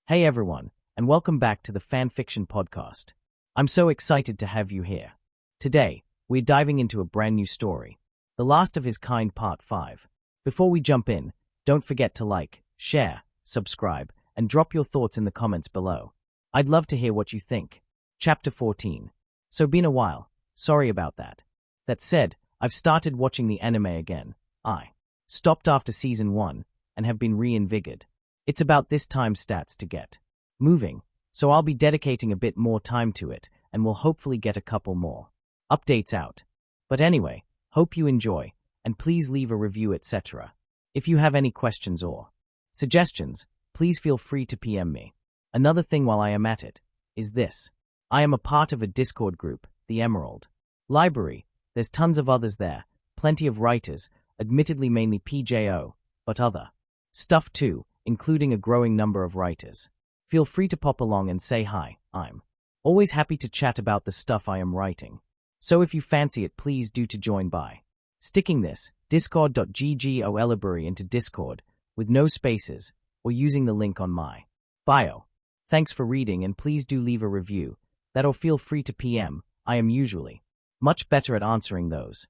Hey everyone, and welcome back to the Fanfiction podcast. I'm so excited to have you here. Today, we're diving into a brand new story, The Last of His Kind Part 5. Before we jump in, don't forget to like, share, subscribe, and drop your thoughts in the comments below. I'd love to hear what you think. Chapter 14. So been a while, sorry about that. That said, I've started watching the anime again. I stopped after season 1 and have been reinvigorated. It's about this time stats to get moving, so I'll be dedicating a bit more time to it and we'll hopefully get a couple more updates out. But anyway, hope you enjoy, and please leave a review etc. If you have any questions or suggestions, please feel free to PM me. Another thing while I am at it is this. I am a part of a Discord group, the Emerald Library. There's tons of others there, plenty of writers, admittedly mainly PJO, but other stuff too, including a growing number of writers. Feel free to pop along and say hi. I'm always happy to chat about the stuff I am writing. So if you fancy it, please do to join by sticking this discord.gg/library into Discord with no spaces or using the link on my bio. Thanks for reading, and please do leave a review that, or feel free to PM. I am usually much better at answering those.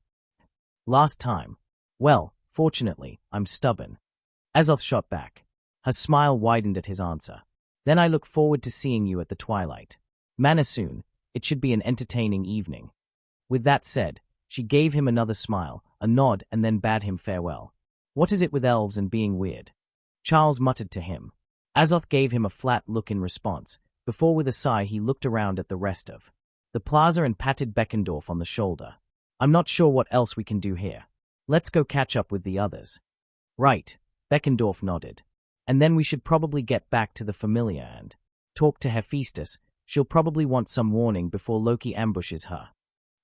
Last time. Well, fortunately, I'm stubborn. Azoth shot back. Her smile widened at his answer. Then I look forward to seeing you at the twilight manor soon. It should be an entertaining evening. With that said, she gave him another smile, a nod, and then bade him farewell. What is it with elves and being weird? Charles muttered to him. Azoth gave him a flat look in response, before with a sigh he looked around at the rest of the plaza and patted Beckendorf on the shoulder. I'm not sure what else we can do here. Let's go catch up with the others. Right, Beckendorf nodded. And then we should probably get back to the Familiar and talk to Hephaestus. She'll probably want some warning before Loki ambushes her.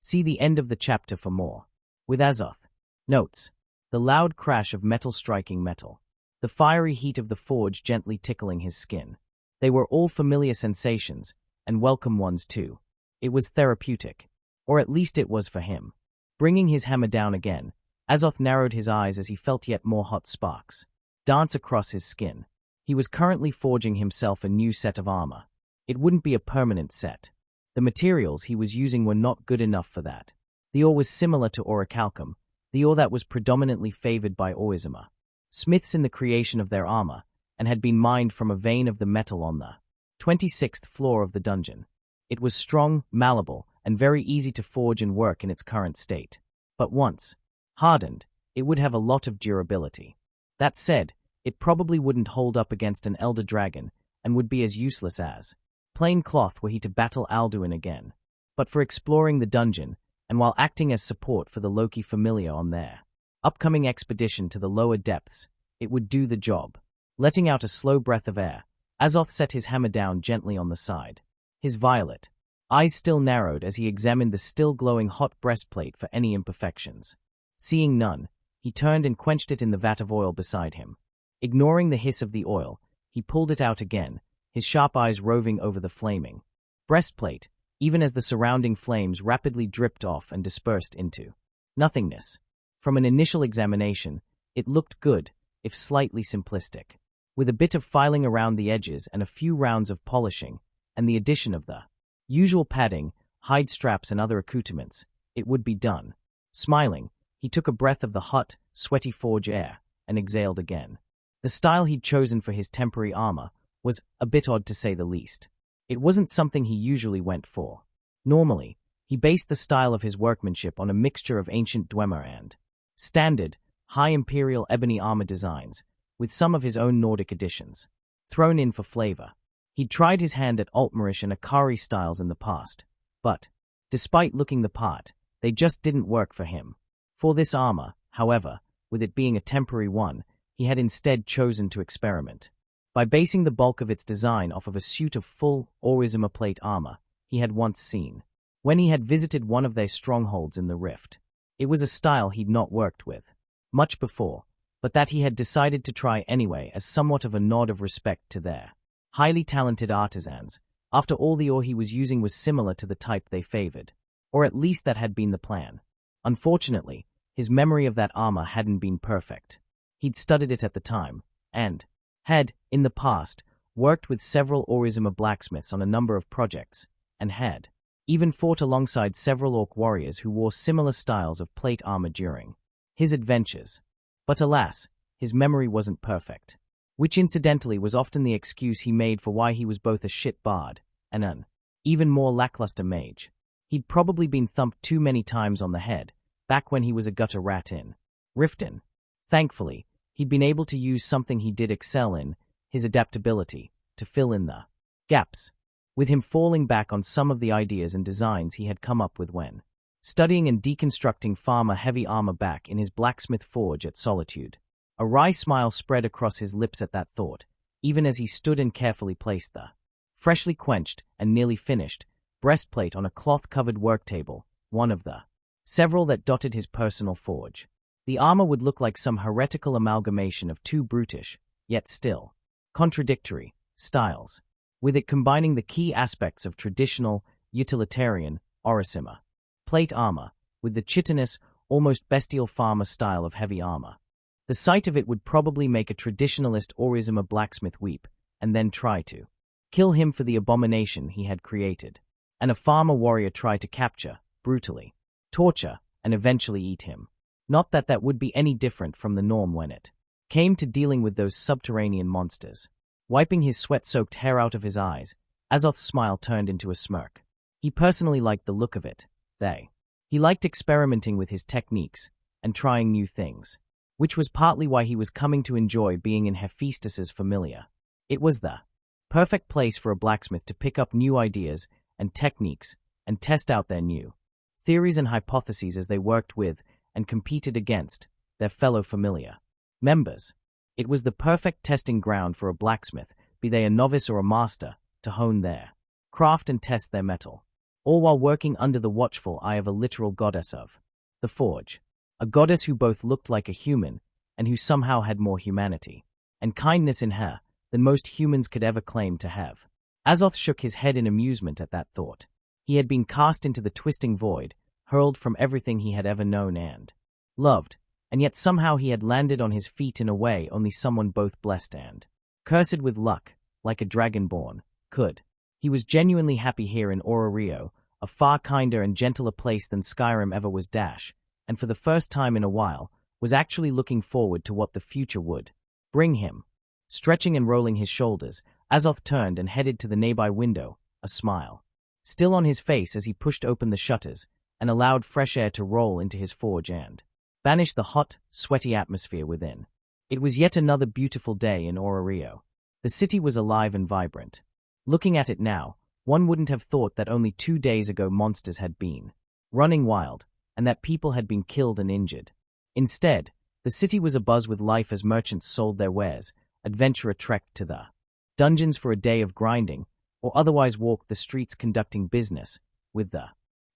See the end of the chapter for more. With Azoth. Notes. The loud crash of metal striking metal. The fiery heat of the forge gently tickling his skin. They were all familiar sensations, and welcome ones too. It was therapeutic. Or at least it was for him. Bringing his hammer down again, Azoth narrowed his eyes as he felt yet more hot sparks dance across his skin. He was currently forging himself a new set of armor. It wouldn't be a permanent set. The materials he was using were not good enough for that. The ore was similar to orichalcum, the ore that was predominantly favored by Oizima, smiths in the creation of their armor, and had been mined from a vein of the metal on the 26th floor of the dungeon. It was strong, malleable, and very easy to forge and work in its current state. But once hardened, it would have a lot of durability. That said, it probably wouldn't hold up against an elder dragon and would be as useless as plain cloth were he to battle Alduin again. But for exploring the dungeon, and while acting as support for the Loki Familiar on their upcoming expedition to the lower depths, it would do the job. Letting out a slow breath of air, Azoth set his hammer down gently on the side. His violet eyes still narrowed as he examined the still glowing hot breastplate for any imperfections. Seeing none, he turned and quenched it in the vat of oil beside him. Ignoring the hiss of the oil, he pulled it out again, his sharp eyes roving over the flaming breastplate, even as the surrounding flames rapidly dripped off and dispersed into nothingness. From an initial examination, it looked good, if slightly simplistic. With a bit of filing around the edges and a few rounds of polishing, and the addition of the usual padding, hide straps and other accoutrements, it would be done. Smiling, he took a breath of the hot, sweaty forge air, and exhaled again. The style he'd chosen for his temporary armor was a bit odd to say the least. It wasn't something he usually went for. Normally, he based the style of his workmanship on a mixture of ancient Dwemer and standard, high imperial ebony armor designs, with some of his own Nordic additions thrown in for flavor. He'd tried his hand at Altmarish and Akari styles in the past, but, despite looking the part, they just didn't work for him. For this armor, however, with it being a temporary one, he had instead chosen to experiment. By basing the bulk of its design off of a suit of full Orizima plate armor he had once seen, when he had visited one of their strongholds in the Rift. It was a style he'd not worked with much before, but that he had decided to try anyway as somewhat of a nod of respect to their highly talented artisans. After all, the ore he was using was similar to the type they favored, or at least that had been the plan. Unfortunately, his memory of that armor hadn't been perfect. He'd studied it at the time, and had, in the past, worked with several Orizima blacksmiths on a number of projects, and had even fought alongside several orc warriors who wore similar styles of plate armor during his adventures. But alas, his memory wasn't perfect, which incidentally was often the excuse he made for why he was both a shit bard and an even more lackluster mage. He'd probably been thumped too many times on the head, back when he was a gutter rat in Riften. Thankfully, he'd been able to use something he did excel in, his adaptability, to fill in the gaps, with him falling back on some of the ideas and designs he had come up with when studying and deconstructing farmer heavy armor back in his blacksmith forge at Solitude. A wry smile spread across his lips at that thought, even as he stood and carefully placed the freshly quenched and nearly finished breastplate on a cloth-covered work table, one of the several that dotted his personal forge. The armor would look like some heretical amalgamation of two brutish, yet still contradictory, styles, with it combining the key aspects of traditional, utilitarian, Orisima plate armor, with the chitinous, almost bestial farmer style of heavy armor. The sight of it would probably make a traditionalist Orizima blacksmith weep, and then try to kill him for the abomination he had created. And a farmer warrior try to capture, brutally, torture, and eventually eat him. Not that that would be any different from the norm when it came to dealing with those subterranean monsters. Wiping his sweat-soaked hair out of his eyes, Azoth's smile turned into a smirk. He personally liked the look of it. He liked experimenting with his techniques and trying new things, which was partly why he was coming to enjoy being in Hephaestus's familiar. It was the perfect place for a blacksmith to pick up new ideas and techniques and test out their new theories and hypotheses as they worked with and competed against their fellow familiar members. It was the perfect testing ground for a blacksmith, be they a novice or a master, to hone their craft and test their metal, all while working under the watchful eye of a literal goddess of the forge, a goddess who both looked like a human and who somehow had more humanity and kindness in her than most humans could ever claim to have. Azoth shook his head in amusement at that thought. He had been cast into the twisting void, hurled from everything he had ever known and loved, and yet somehow he had landed on his feet in a way only someone both blessed and cursed with luck, like a dragonborn, could. He was genuinely happy here in Rio, a far kinder and gentler place than Skyrim ever was and for the first time in a while, was actually looking forward to what the future would bring him. Stretching and rolling his shoulders, Azoth turned and headed to the nearby window, a smile still on his face as he pushed open the shutters and allowed fresh air to roll into his forge and banish the hot, sweaty atmosphere within. It was yet another beautiful day in Rio. The city was alive and vibrant. Looking at it now, one wouldn't have thought that only 2 days ago monsters had been running wild, and that people had been killed and injured. Instead, the city was abuzz with life as merchants sold their wares, adventurer trekked to the dungeons for a day of grinding, or otherwise walked the streets conducting business, with the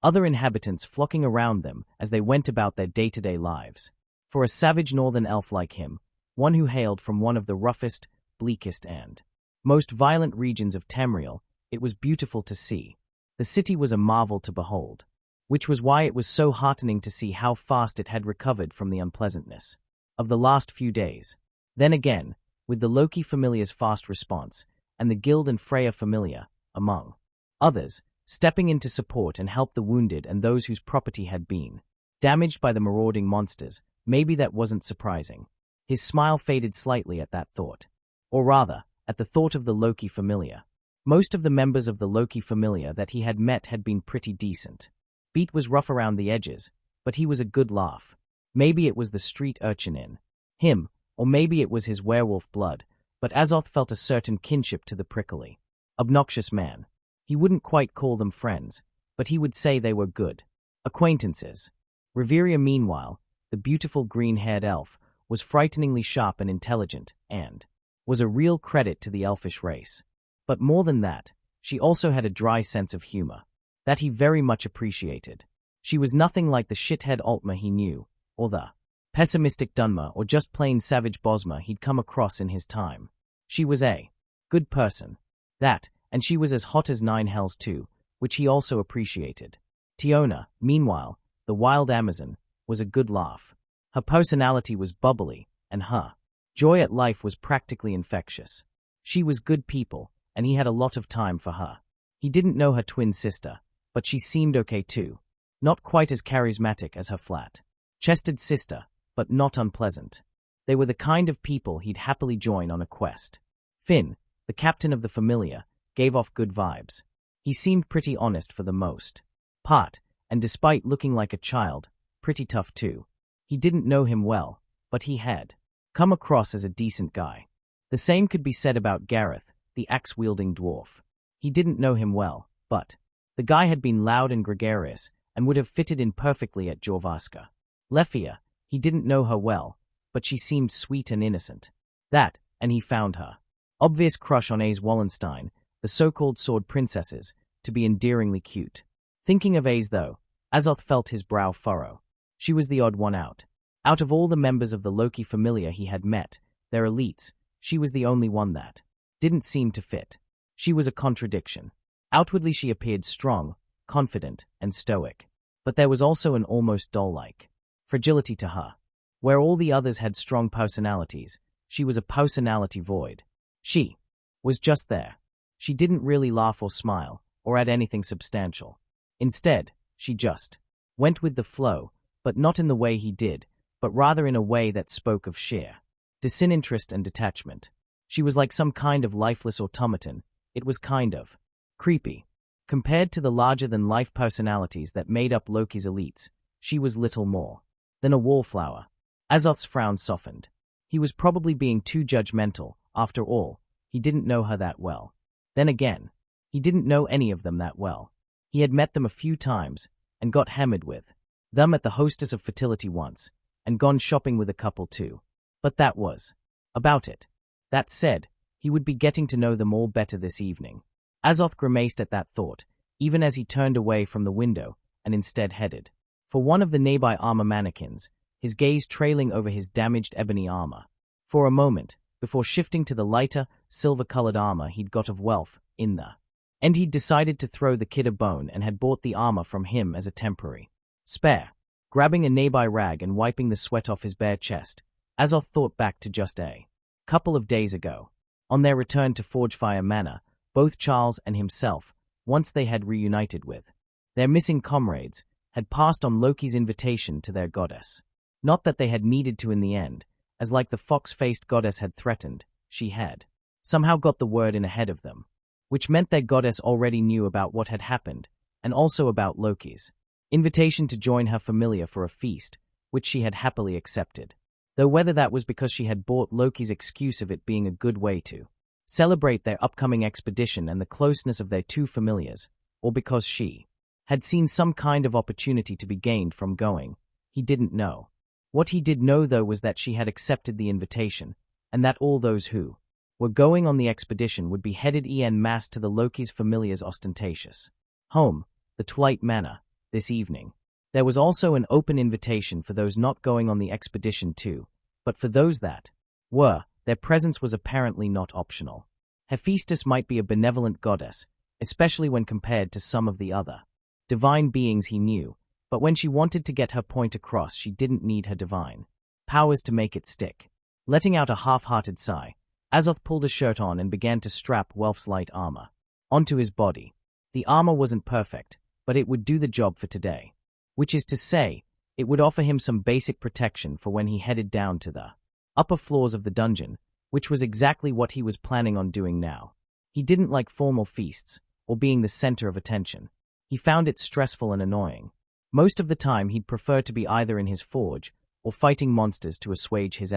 other inhabitants flocking around them as they went about their day-to-day lives. For a savage northern elf like him, one who hailed from one of the roughest, bleakest and most violent regions of Tamriel, it was beautiful to see. The city was a marvel to behold, which was why it was so heartening to see how fast it had recovered from the unpleasantness of the last few days. Then again, with the Loki familiar's fast response, and the Guild and Freya familiar, among others, stepping in to support and help the wounded and those whose property had been damaged by the marauding monsters, maybe that wasn't surprising. His smile faded slightly at that thought. Or rather, at the thought of the Loki familiar. Most of the members of the Loki familiar that he had met had been pretty decent. Beat was rough around the edges, but he was a good laugh. Maybe it was the street urchin in him, or maybe it was his werewolf blood, but Azoth felt a certain kinship to the prickly, obnoxious man. He wouldn't quite call them friends, but he would say they were good acquaintances. Reveria, meanwhile, the beautiful green-haired elf, was frighteningly sharp and intelligent, and was a real credit to the elfish race. But more than that, she also had a dry sense of humor that he very much appreciated. She was nothing like the shithead Altmer he knew, or the pessimistic Dunmer, or just plain savage Bosmer he'd come across in his time. She was a good person. That, and she was as hot as 9 hells too, which he also appreciated. Tiona, meanwhile, the wild Amazon, was a good laugh. Her personality was bubbly, and her joy at life was practically infectious. She was good people, and he had a lot of time for her. He didn't know her twin sister, but she seemed okay too. Not quite as charismatic as her flat-chested sister, but not unpleasant. They were the kind of people he'd happily join on a quest. Finn, the captain of the Familiar, gave off good vibes. He seemed pretty honest for the most part, and despite looking like a child, pretty tough too. He didn't know him well, but he had come across as a decent guy. The same could be said about Gareth, the axe-wielding dwarf. He didn't know him well, but the guy had been loud and gregarious and would have fitted in perfectly at Jorvaska. Lefia, he didn't know her well, but she seemed sweet and innocent. That, and he found her obvious crush on Ace Wallenstein, the so-called sword princesses, to be endearingly cute. Thinking of Ace though, Azoth felt his brow furrow. She was the odd one out. Out of all the members of the Loki Familiar he had met, their elites, she was the only one that didn't seem to fit. She was a contradiction. Outwardly she appeared strong, confident, and stoic. But there was also an almost doll-like fragility to her. Where all the others had strong personalities, she was a personality void. She was just there. She didn't really laugh or smile, or add anything substantial. Instead, she just went with the flow, but not in the way he did, but rather in a way that spoke of sheer disinterest and detachment. She was like some kind of lifeless automaton. It was kind of creepy. Compared to the larger-than-life personalities that made up Loki's elites, she was little more than a wallflower. Azoth's frown softened. He was probably being too judgmental. After all, he didn't know her that well. Then again, he didn't know any of them that well. He had met them a few times and got hammered with them at the Hostess of Fertility once, and gone shopping with a couple too. But that was about it. That said, he would be getting to know them all better this evening. Azoth grimaced at that thought, even as he turned away from the window and instead headed for one of the nearby armor mannequins, his gaze trailing over his damaged ebony armor. For a moment, before shifting to the lighter, silver-colored armor he'd got of Welf in the end, he'd decided to throw the kid a bone and had bought the armor from him as a temporary spare. Grabbing a nearby rag and wiping the sweat off his bare chest, Azoth thought back to just a couple of days ago. On their return to Forgefire Manor, both Charles and himself, once they had reunited with their missing comrades, had passed on Loki's invitation to their goddess. Not that they had needed to in the end, as like the fox-faced goddess had threatened, she had somehow got the word in ahead of them, which meant their goddess already knew about what had happened, and also about Loki's invitation to join her familiar for a feast, which she had happily accepted. Though whether that was because she had bought Loki's excuse of it being a good way to celebrate their upcoming expedition and the closeness of their two familiars, or because she had seen some kind of opportunity to be gained from going, he didn't know. What he did know, though, was that she had accepted the invitation, and that all those who were going on the expedition would be headed en masse to the Loki's familiar's ostentatious home, the Twilight Manor, this evening. There was also an open invitation for those not going on the expedition too, but for those that were, their presence was apparently not optional. Hephaestus might be a benevolent goddess, especially when compared to some of the other divine beings he knew, but when she wanted to get her point across, she didn't need her divine powers to make it stick. Letting out a half-hearted sigh, Azoth pulled a shirt on and began to strap Welf's light armor onto his body. The armor wasn't perfect, but it would do the job for today. Which is to say, it would offer him some basic protection for when he headed down to the upper floors of the dungeon, which was exactly what he was planning on doing now. He didn't like formal feasts, or being the center of attention. He found it stressful and annoying. Most of the time he'd prefer to be either in his forge, or fighting monsters to assuage his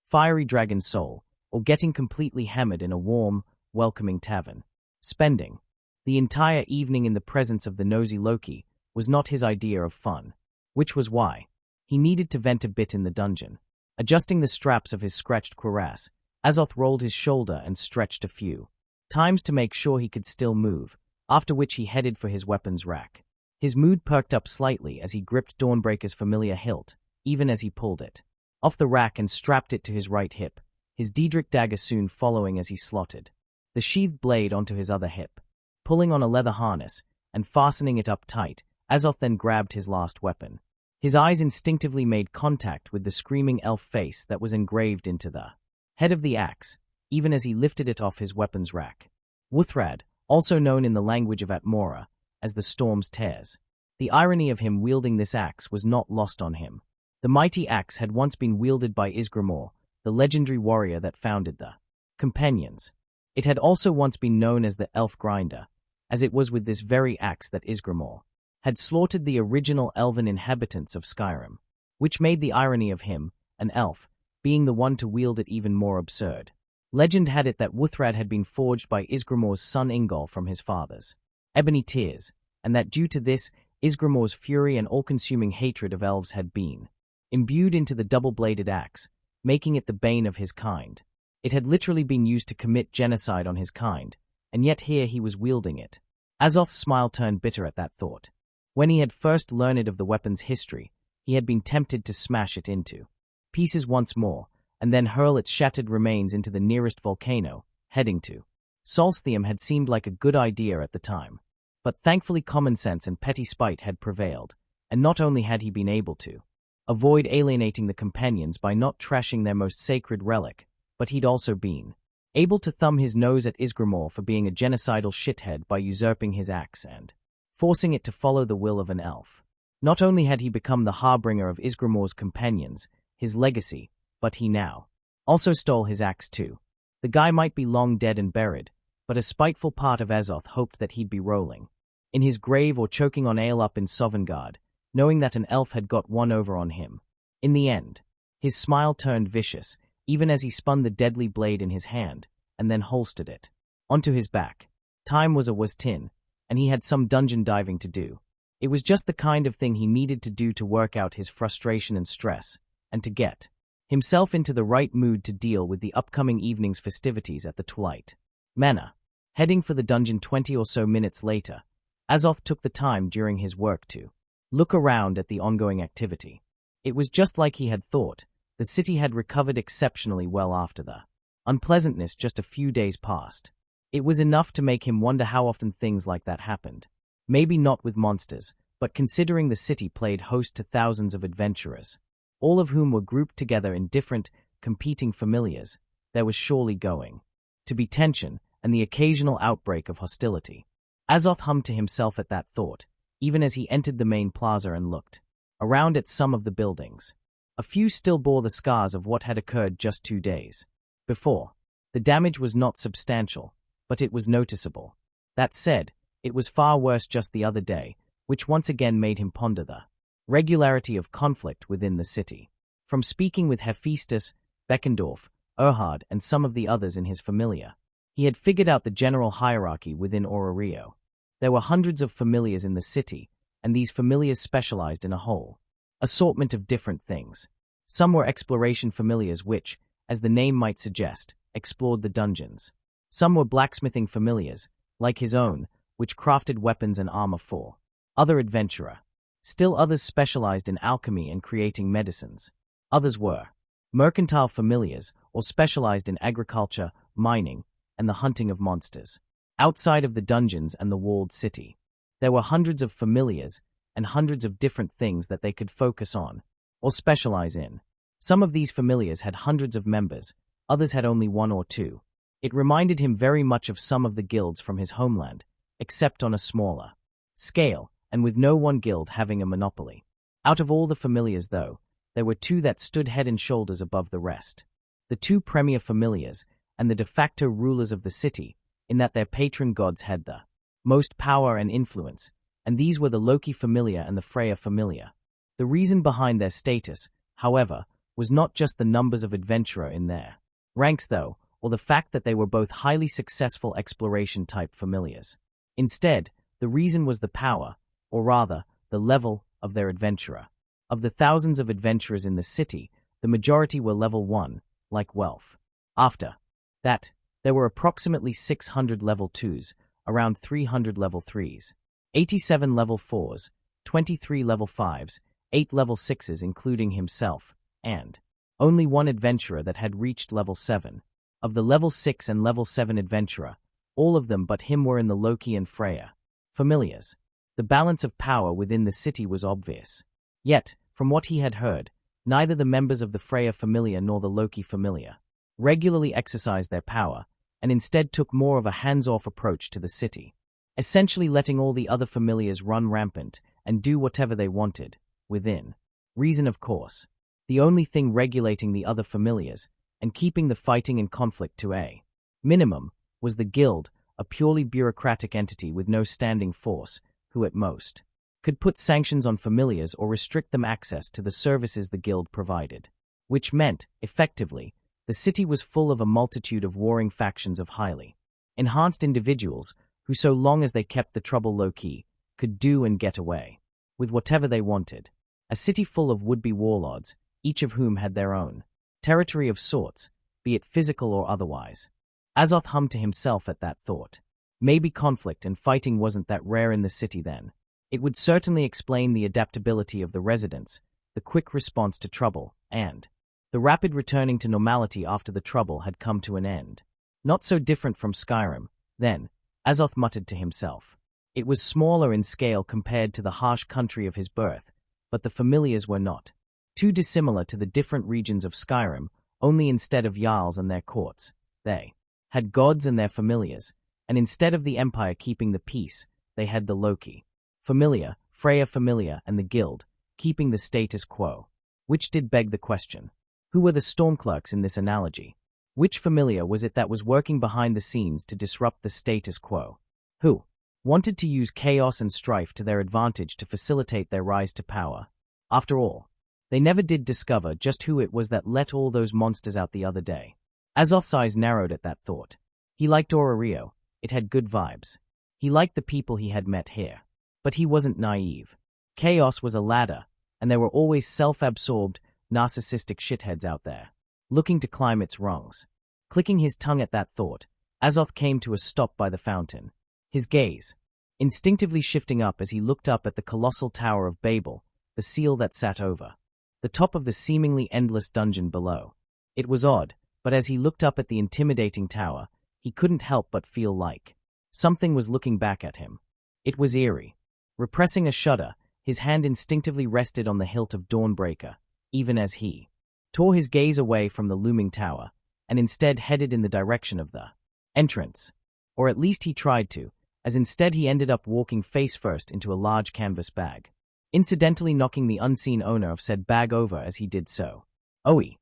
fiery dragon soul, or getting completely hammered in a warm, welcoming tavern. Spending the entire evening in the presence of the nosy Loki was not his idea of fun, which was why he needed to vent a bit in the dungeon. Adjusting the straps of his scratched cuirass, Azoth rolled his shoulder and stretched a few times to make sure he could still move, after which he headed for his weapons rack. His mood perked up slightly as he gripped Dawnbreaker's familiar hilt, even as he pulled it off the rack and strapped it to his right hip, his Daedric dagger soon following as he slotted the sheathed blade onto his other hip. Pulling on a leather harness and fastening it up tight, Azoth then grabbed his last weapon. His eyes instinctively made contact with the screaming elf face that was engraved into the head of the axe, even as he lifted it off his weapons rack. Wuthrad, also known in the language of Atmora as the Storm's Tears. The irony of him wielding this axe was not lost on him. The mighty axe had once been wielded by Isgramor, the legendary warrior that founded the Companions. It had also once been known as the Elf Grinder, as it was with this very axe that Isgramor had slaughtered the original elven inhabitants of Skyrim, which made the irony of him, an elf, being the one to wield it even more absurd. Legend had it that Wuthrad had been forged by Isgramor's son Ingol from his father's ebony tears, and that due to this, Isgramor's fury and all-consuming hatred of elves had been imbued into the double-bladed axe, making it the bane of his kind. It had literally been used to commit genocide on his kind, and yet here he was wielding it. Azoth's smile turned bitter at that thought. When he had first learned of the weapon's history, he had been tempted to smash it into pieces once more, and then hurl its shattered remains into the nearest volcano, heading to Solstheim had seemed like a good idea at the time. But thankfully common sense and petty spite had prevailed, and not only had he been able to avoid alienating the Companions by not trashing their most sacred relic, but he'd also been able to thumb his nose at Isgramor for being a genocidal shithead by usurping his axe and forcing it to follow the will of an elf. Not only had he become the harbinger of Isgramor's Companions, his legacy, but he now also stole his axe too. The guy might be long dead and buried, but a spiteful part of Azoth hoped that he'd be rolling in his grave or choking on ale up in Sovngarde, knowing that an elf had got one over on him. In the end, his smile turned vicious, even as he spun the deadly blade in his hand, and then holstered it onto his back. Time was tin, and he had some dungeon diving to do. It was just the kind of thing he needed to do to work out his frustration and stress, and to get himself into the right mood to deal with the upcoming evening's festivities at the Twilight Manor. Heading for the dungeon 20 or so minutes later, Azoth took the time during his work to look around at the ongoing activity. It was just like he had thought. The city had recovered exceptionally well after the unpleasantness just a few days past. It was enough to make him wonder how often things like that happened. Maybe not with monsters, but considering the city played host to thousands of adventurers, all of whom were grouped together in different, competing familiars, there was surely going to be tension and the occasional outbreak of hostility. Azoth hummed to himself at that thought, even as he entered the main plaza and looked around at some of the buildings. A few still bore the scars of what had occurred just 2 days before. The damage was not substantial, but it was noticeable. That said, it was far worse just the other day, which once again made him ponder the regularity of conflict within the city. From speaking with Hephaestus, Beckendorf, Erhard, and some of the others in his familiar, he had figured out the general hierarchy within Orario. There were hundreds of familiars in the city, and these familiars specialized in a whole assortment of different things. Some were exploration familiars which, as the name might suggest, explored the dungeons. Some were blacksmithing familiars, like his own, which crafted weapons and armor for other adventurer. Still others specialized in alchemy and creating medicines. Others were mercantile familiars, or specialized in agriculture, mining, and the hunting of monsters. Outside of the dungeons and the walled city, there were hundreds of familiars and hundreds of different things that they could focus on or specialize in. Some of these familiars had hundreds of members, others had only 1 or 2. It reminded him very much of some of the guilds from his homeland, except on a smaller scale, and with no one guild having a monopoly. Out of all the familiars, though, there were 2 that stood head and shoulders above the rest. The 2 premier familiars and the de facto rulers of the city, in that their patron gods had the most power and influence, and these were the Loki familiar and the Freya familiar. The reason behind their status, however, was not just the numbers of adventurer in their ranks, though, or the fact that they were both highly successful exploration-type familiars. Instead, the reason was the power, or rather, the level, of their adventurer. Of the thousands of adventurers in the city, the majority were level 1, like Welf. After that, there were approximately 600 level 2s, around 300 level 3s, 87 level 4s, 23 level 5s, 8 level 6s including himself, and only 1 adventurer that had reached level 7. Of the level 6 and level 7 adventurer, all of them but him were in the Loki and Freya familiars. The balance of power within the city was obvious. Yet, from what he had heard, neither the members of the Freya familiar nor the Loki familiar regularly exercised their power, and instead took more of a hands-off approach to the city, essentially letting all the other familiars run rampant and do whatever they wanted, within reason of course. The only thing regulating the other familiars, and keeping the fighting and conflict to a minimum, was the guild, a purely bureaucratic entity with no standing force, who at most could put sanctions on familiars or restrict them access to the services the guild provided. Which meant, effectively, the city was full of a multitude of warring factions of highly enhanced individuals who, so long as they kept the trouble low-key, could do and get away with whatever they wanted. A city full of would-be warlords, each of whom had their own territory of sorts, be it physical or otherwise. Azoth hummed to himself at that thought. Maybe conflict and fighting wasn't that rare in the city then. It would certainly explain the adaptability of the residents, the quick response to trouble, and the rapid returning to normality after the trouble had come to an end. Not so different from Skyrim, then, Azoth muttered to himself. It was smaller in scale compared to the harsh country of his birth, but the familiars were not too dissimilar to the different regions of Skyrim, only instead of Jarls and their courts, they had gods and their familiars, and instead of the Empire keeping the peace, they had the Loki familiar, Freya familiar, and the guild, keeping the status quo. Which did beg the question. Who were the Stormclerks in this analogy? Which familiar was it that was working behind the scenes to disrupt the status quo? Who wanted to use chaos and strife to their advantage to facilitate their rise to power? After all, they never did discover just who it was that let all those monsters out the other day. Azoth's eyes narrowed at that thought. He liked Rio. It had good vibes. He liked the people he had met here. But he wasn't naive. Chaos was a ladder, and there were always self-absorbed, narcissistic shitheads out there, looking to climb its rungs. Clicking his tongue at that thought, Azoth came to a stop by the fountain, his gaze instinctively shifting up as he looked up at the colossal Tower of Babel, the seal that sat over the top of the seemingly endless dungeon below. It was odd, but as he looked up at the intimidating tower, he couldn't help but feel like something was looking back at him. It was eerie. Repressing a shudder, his hand instinctively rested on the hilt of Dawnbreaker, even as he tore his gaze away from the looming tower, and instead headed in the direction of the entrance. Or at least he tried to, as instead he ended up walking face first into a large canvas bag, incidentally knocking the unseen owner of said bag over as he did so. "Oi!"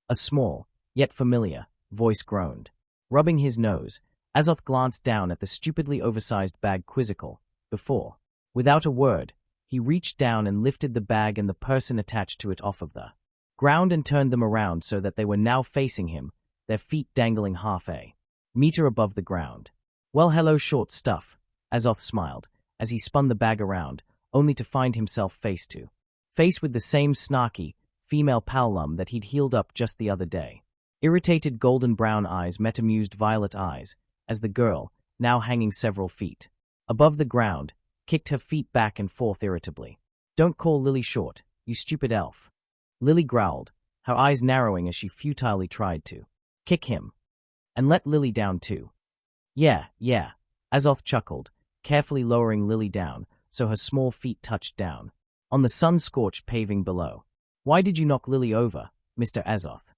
A small, yet familiar, voice groaned. Rubbing his nose, Azoth glanced down at the stupidly oversized bag quizzical, before, without a word, he reached down and lifted the bag and the person attached to it off of the ground and turned them around so that they were now facing him, their feet dangling half a meter above the ground. "Well, hello, short stuff," Azoth smiled, as he spun the bag around, only to find himself face to face with the same snarky, female pallum that he'd healed up just the other day. Irritated golden-brown eyes met amused violet eyes, as the girl, now hanging several feet above the ground, kicked her feet back and forth irritably. "Don't call Lily short, you stupid elf." Lily growled, her eyes narrowing as she futilely tried to kick him. "And let Lily down too." Yeah, Azoth chuckled, carefully lowering Lily down so her small feet touched down on the sun-scorched paving below. "Why did you knock Lily over, Mr. Azoth?"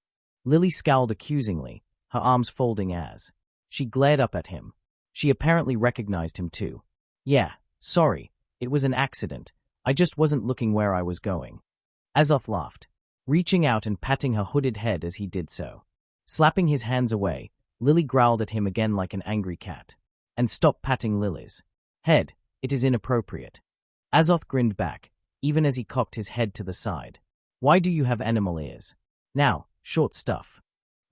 Lily scowled accusingly, her arms folding as she glared up at him. She apparently recognized him too. "Yeah, sorry, it was an accident. I just wasn't looking where I was going." Azoth laughed, reaching out and patting her hooded head as he did so. Slapping his hands away, Lily growled at him again like an angry cat. "And stop patting Lily's head, it is inappropriate." Azoth grinned back, even as he cocked his head to the side. "Why do you have animal ears? Now, short stuff."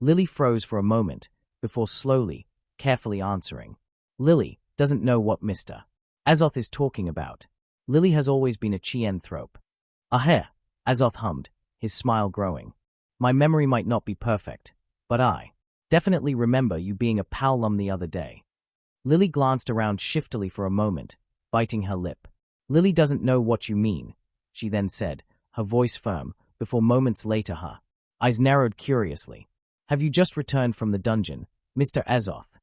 Lily froze for a moment, before slowly, carefully answering. "Lily doesn't know what Mr. Azoth is talking about. Lily has always been a chianthrope." "Ah, Azoth hummed, his smile growing. "My memory might not be perfect, but I definitely remember you being a pallum the other day." Lily glanced around shiftily for a moment, biting her lip. "Lily doesn't know what you mean," she then said, her voice firm, before moments later her eyes narrowed curiously. "Have you just returned from the dungeon, Mr. Azoth?"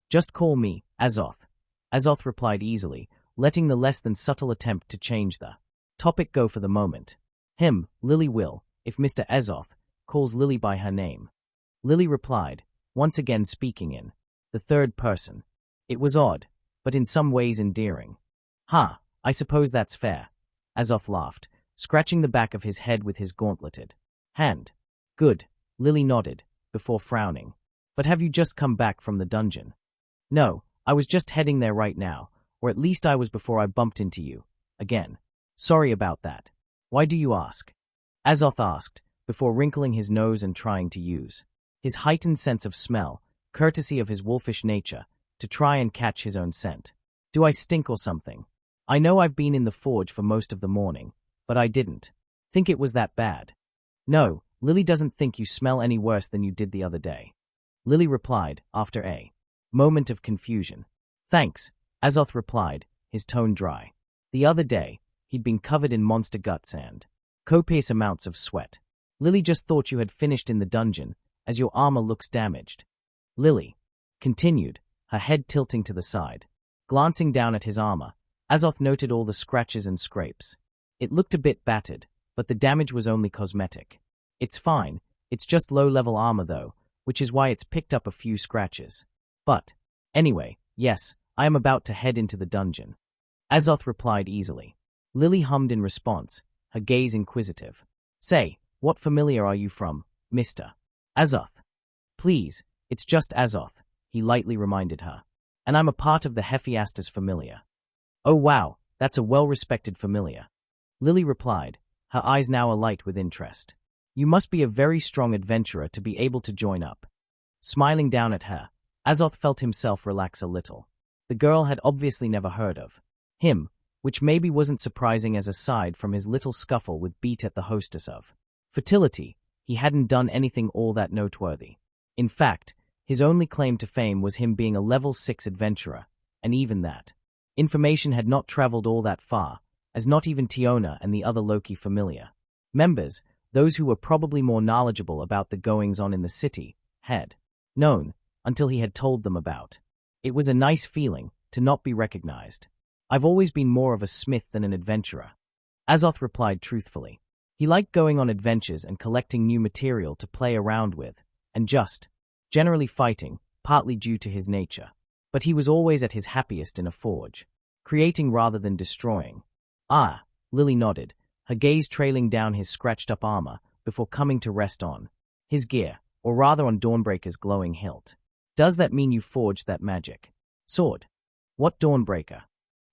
"Just call me Azoth," Azoth replied easily, letting the less than subtle attempt to change the topic go for the moment. "Lily will, if Mr. Azoth calls Lily by her name." Lily replied, once again speaking in the third person. It was odd, but in some ways endearing. "Huh, I suppose that's fair," Azoth laughed, scratching the back of his head with his gauntleted hand. "Good," Lily nodded, before frowning. "But have you just come back from the dungeon?" "No, I was just heading there right now, or at least I was before I bumped into you. Again. Sorry about that." "Why do you ask?" Azoth asked, before wrinkling his nose and trying to use his heightened sense of smell, courtesy of his wolfish nature, to try and catch his own scent. "Do I stink or something? I know I've been in the forge for most of the morning, but I didn't think it was that bad." "No, Lily doesn't think you smell any worse than you did the other day," Lily replied, after a moment of confusion. "Thanks," Azoth replied, his tone dry. The other day, he'd been covered in monster guts and copious amounts of sweat. "Lily just thought you had finished in the dungeon, as your armor looks damaged." Lily continued, her head tilting to the side. Glancing down at his armor, Azoth noted all the scratches and scrapes. It looked a bit battered, but the damage was only cosmetic. "It's fine, it's just low-level armor though, which is why it's picked up a few scratches. But, anyway, yes, I am about to head into the dungeon," Azoth replied easily. Lily hummed in response, her gaze inquisitive. "Say, what familiar are you from, Mr. Azoth?" "Please, it's just Azoth," he lightly reminded her. "And I'm a part of the Hephaestus familiar." "Oh wow, that's a well-respected familiar," Lily replied, her eyes now alight with interest. "You must be a very strong adventurer to be able to join up." Smiling down at her, Azoth felt himself relax a little. The girl had obviously never heard of him, which maybe wasn't surprising as aside from his little scuffle with Beat at the hostess of fertility, he hadn't done anything all that noteworthy. In fact, his only claim to fame was him being a level 6 adventurer, and even that information had not traveled all that far, as not even Tiona and the other Loki familiar members, those who were probably more knowledgeable about the goings-on in the city, had known until he had told them about. It was a nice feeling to not be recognized. "I've always been more of a smith than an adventurer," Azoth replied truthfully. He liked going on adventures and collecting new material to play around with, and just generally fighting, partly due to his nature. But he was always at his happiest in a forge, creating rather than destroying. "Ah," Lily nodded, her gaze trailing down his scratched-up armor before coming to rest on his gear, or rather on Dawnbreaker's glowing hilt. "Does that mean you forged that magic sword?" "What Dawnbreaker?"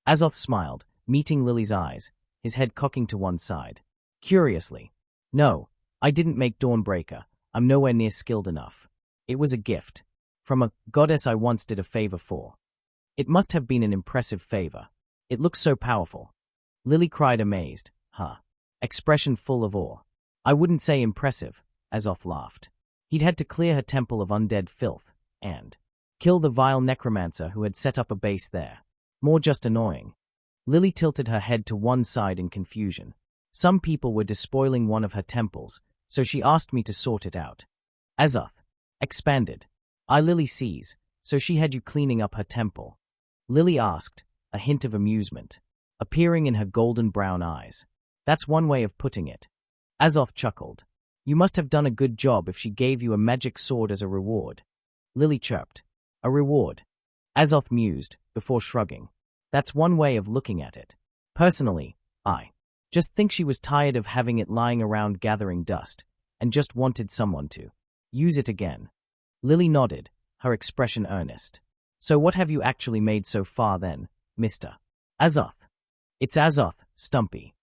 Azoth smiled, meeting Lily's eyes, his head cocking to one side. Curiously. "No, I didn't make Dawnbreaker. I'm nowhere near skilled enough. It was a gift from a goddess I once did a favor for." "It must have been an impressive favor. It looks so powerful." Lily cried amazed, her expression full of awe. "I wouldn't say impressive," Azoth laughed. He'd had to clear her temple of undead filth, and kill the vile necromancer who had set up a base there. More just annoying. Lily tilted her head to one side in confusion. Some people were despoiling one of her temples, so she asked me to sort it out. Azoth expanded. Lily sees, so she had you cleaning up her temple?" Lily asked, a hint of amusement appearing in her golden brown eyes. "That's one way of putting it." Azoth chuckled. "You must have done a good job if she gave you a magic sword as a reward." Lily chirped. "A reward?" Azoth mused, before shrugging. "That's one way of looking at it. Personally, I just think she was tired of having it lying around gathering dust, and just wanted someone to use it again." Lily nodded, her expression earnest. "So what have you actually made so far then, Mr. Azoth?" "It's Azoth, Stumpy."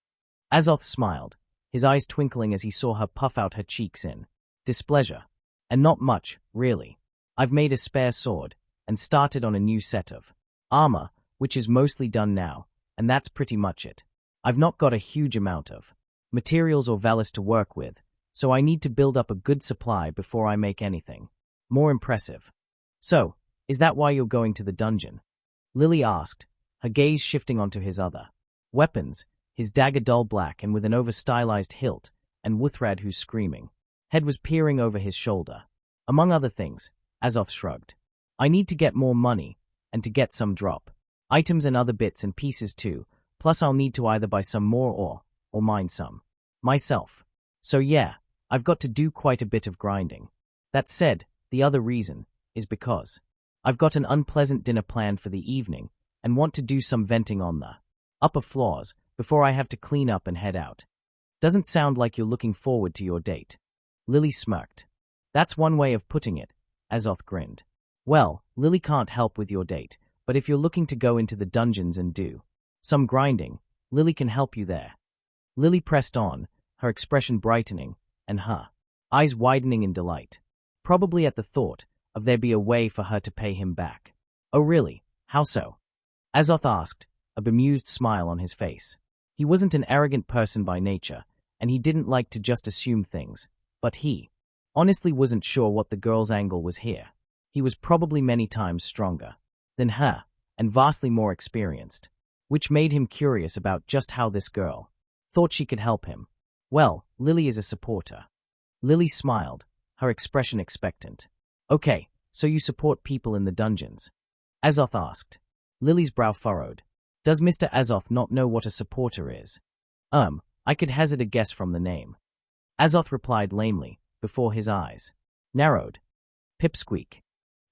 Azoth smiled, his eyes twinkling as he saw her puff out her cheeks in displeasure. "And not much, really. I've made a spare sword, and started on a new set of armor, which is mostly done now, and that's pretty much it. I've not got a huge amount of materials or vellus to work with, so I need to build up a good supply before I make anything more impressive." "So, is that why you're going to the dungeon?" Lily asked, her gaze shifting onto his other weapons, his dagger dull black and with an over-stylized hilt, and Wuthrad who's screaming head was peering over his shoulder. "Among other things," Azoth shrugged. "I need to get more money, and to get some drop items and other bits and pieces too, plus I'll need to either buy some more or mine some myself. So yeah, I've got to do quite a bit of grinding." That said, the other reason is because I've got an unpleasant dinner planned for the evening and want to do some venting on the upper floors before I have to clean up and head out. Doesn't sound like you're looking forward to your date. Lily smirked. That's one way of putting it, Azoth grinned. Well, Lily can't help with your date, but if you're looking to go into the dungeons and do some grinding, Lily can help you there. Lily pressed on, her expression brightening, and her eyes widening in delight, probably at the thought of there be a way for her to pay him back. Oh really? How so? Azoth asked, a bemused smile on his face. He wasn't an arrogant person by nature, and he didn't like to just assume things, but he honestly wasn't sure what the girl's angle was here. He was probably many times stronger than her, and vastly more experienced, which made him curious about just how this girl thought she could help him. Well, Lily is a supporter. Lily smiled, her expression expectant. Okay, so you support people in the dungeons? Azoth asked. Lily's brow furrowed. Does Mr. Azoth not know what a supporter is? I could hazard a guess from the name. Azoth replied lamely, before his eyes narrowed. Pipsqueak.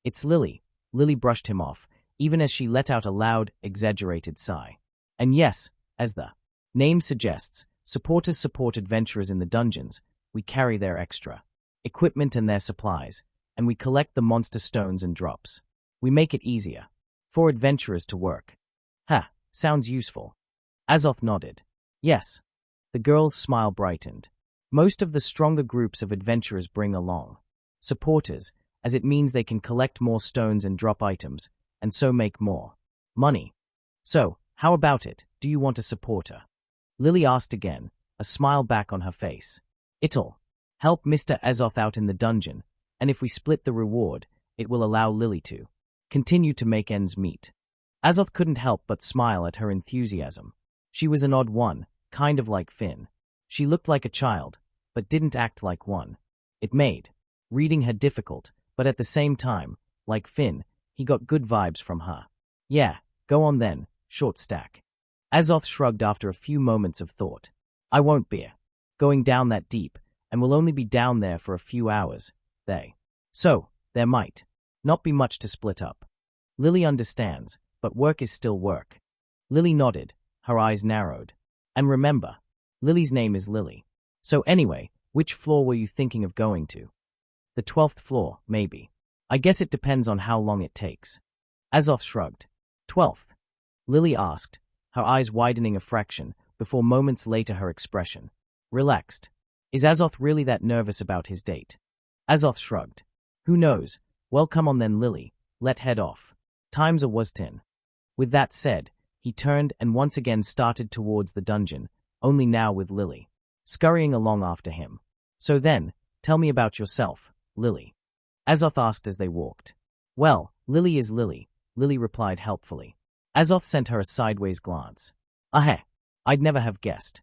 It's Lily. Lily brushed him off, even as she let out a loud, exaggerated sigh. And yes, as the name suggests, supporters support adventurers in the dungeons. We carry their extra equipment and their supplies, and we collect the monster stones and drops. We make it easier for adventurers to work. Sounds useful. Azoth nodded. Yes. The girl's smile brightened. Most of the stronger groups of adventurers bring along supporters, as it means they can collect more stones and drop items, and so make more money. So, how about it? Do you want a supporter? Lily asked again, a smile back on her face. It'll help Mr. Azoth out in the dungeon, and if we split the reward, it will allow Lily to continue to make ends meet. Azoth couldn't help but smile at her enthusiasm. She was an odd one, kind of like Finn. She looked like a child, but didn't act like one. It made reading her difficult, but at the same time, like Finn, he got good vibes from her. Yeah, go on then, short stack. Azoth shrugged after a few moments of thought. I won't be going down that deep, and will only be down there for a few hours. So, there might not be much to split up. Lily understands, but work is still work. Lily nodded, her eyes narrowed. And remember, Lily's name is Lily. So anyway, which floor were you thinking of going to? The 12th floor, maybe. I guess it depends on how long it takes. Azoth shrugged. 12th? Lily asked, her eyes widening a fraction, before moments later her expression relaxed. Is Azoth really that nervous about his date? Azoth shrugged. Who knows? Well, come on then, Lily. Let head off. Time's a was 10. With that said, he turned and once again started towards the dungeon, only now with Lily scurrying along after him. So then, tell me about yourself, Lily. Azoth asked as they walked. Well, Lily is Lily, Lily replied helpfully. Azoth sent her a sideways glance. I'd never have guessed.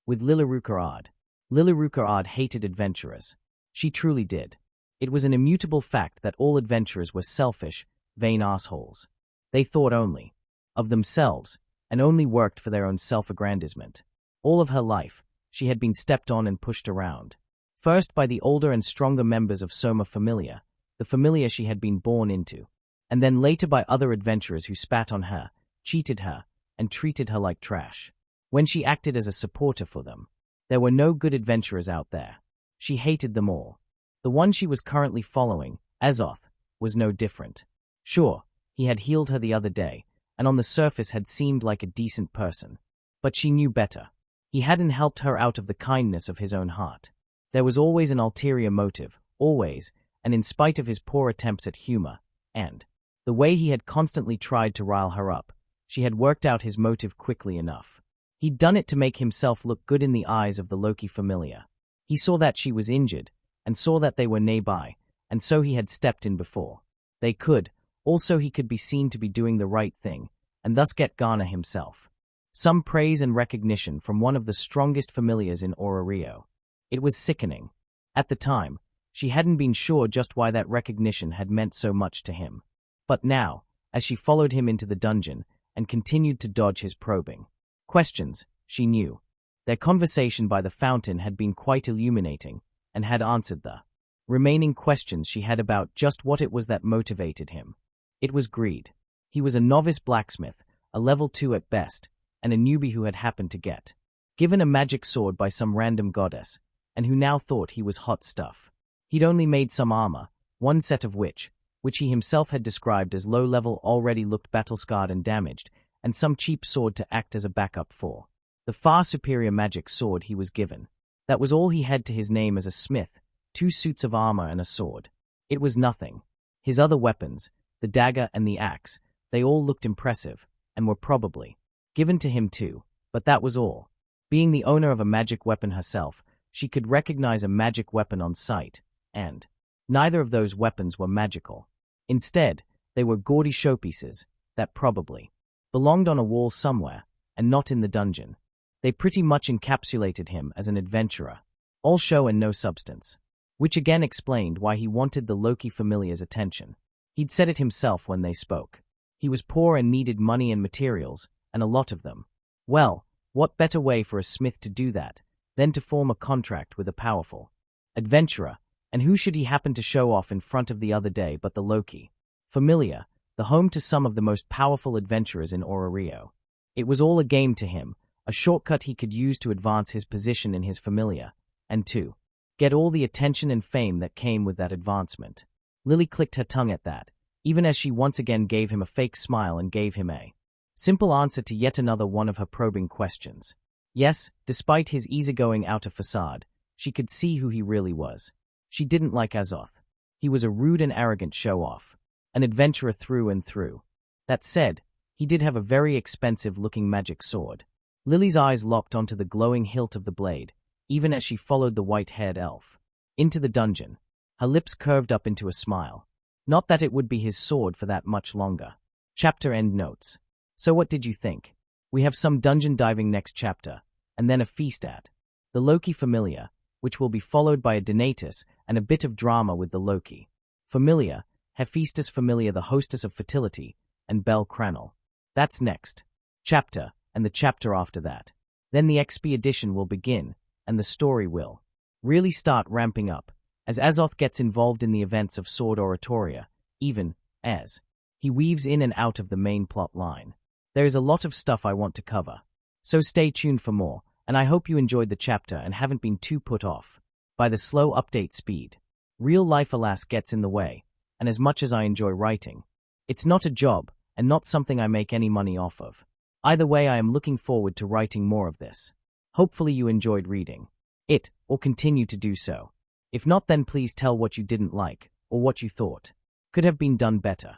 With Lilarukarad. Lilarukarad hated adventurers. She truly did. It was an immutable fact that all adventurers were selfish, vain assholes. They thought only of themselves, and only worked for their own self-aggrandizement. All of her life, she had been stepped on and pushed around. First by the older and stronger members of Soma Familia, the familia she had been born into, and then later by other adventurers who spat on her, cheated her, and treated her like trash. When she acted as a supporter for them, there were no good adventurers out there. She hated them all. The one she was currently following, Azoth, was no different. Sure, he had healed her the other day, and on the surface had seemed like a decent person. But she knew better. He hadn't helped her out of the kindness of his own heart. There was always an ulterior motive, always, and in spite of his poor attempts at humor, and the way he had constantly tried to rile her up, she had worked out his motive quickly enough. He'd done it to make himself look good in the eyes of the Loki familia. He saw that she was injured, and saw that they were nearby, and so he had stepped in before they could. Also he could be seen to be doing the right thing, and thus get Ghana himself some praise and recognition from one of the strongest familiars in Rio. It was sickening. At the time, she hadn't been sure just why that recognition had meant so much to him. But now, as she followed him into the dungeon and continued to dodge his probing questions, she knew their conversation by the fountain had been quite illuminating and had answered the remaining questions she had about just what it was that motivated him. It was greed. He was a novice blacksmith, a level 2 at best, and a newbie who had happened to get given a magic sword by some random goddess, and who now thought he was hot stuff. He'd only made some armor, one set of which he himself had described as low-level, already looked battle-scarred and damaged, and some cheap sword to act as a backup for the far superior magic sword he was given. That was all he had to his name as a smith, 2 suits of armor and a sword. It was nothing. His other weapons, the dagger and the axe, they all looked impressive, and were probably given to him too, but that was all. Being the owner of a magic weapon herself, she could recognize a magic weapon on sight, and neither of those weapons were magical. Instead, they were gaudy showpieces that probably belonged on a wall somewhere, and not in the dungeon. They pretty much encapsulated him as an adventurer, all show and no substance, which again explained why he wanted the Loki familiar's attention. He'd said it himself when they spoke. He was poor and needed money and materials, and a lot of them. Well, what better way for a smith to do that than to form a contract with a powerful adventurer? And who should he happen to show off in front of the other day but the Loki familiar, the home to some of the most powerful adventurers in Rio. It was all a game to him, a shortcut he could use to advance his position in his familiar, and to get all the attention and fame that came with that advancement. Lily clicked her tongue at that, even as she once again gave him a fake smile and gave him a simple answer to yet another one of her probing questions. Yes, despite his easygoing outer facade, she could see who he really was. She didn't like Azoth. He was a rude and arrogant show-off, an adventurer through and through. That said, he did have a very expensive-looking magic sword. Lily's eyes locked onto the glowing hilt of the blade, even as she followed the white-haired elf into the dungeon. Her lips curved up into a smile. Not that it would be his sword for that much longer. Chapter end notes. So what did you think? We have some dungeon diving next chapter, and then a feast at the Loki familiar, which will be followed by a Donatus and a bit of drama with the Loki familiar, Hephaestus familiar, the hostess of fertility, and Bel Cranel. That's next chapter, and the chapter after that. Then the XP edition will begin, and the story will really start ramping up, as Azoth gets involved in the events of Sword Oratoria, even as he weaves in and out of the main plot line. There is a lot of stuff I want to cover, so stay tuned for more, and I hope you enjoyed the chapter and haven't been too put off by the slow update speed. Real life, alas, gets in the way, and as much as I enjoy writing, it's not a job and not something I make any money off of. Either way, I am looking forward to writing more of this. Hopefully you enjoyed reading it, or continue to do so. If not, then please tell what you didn't like, or what you thought could have been done better.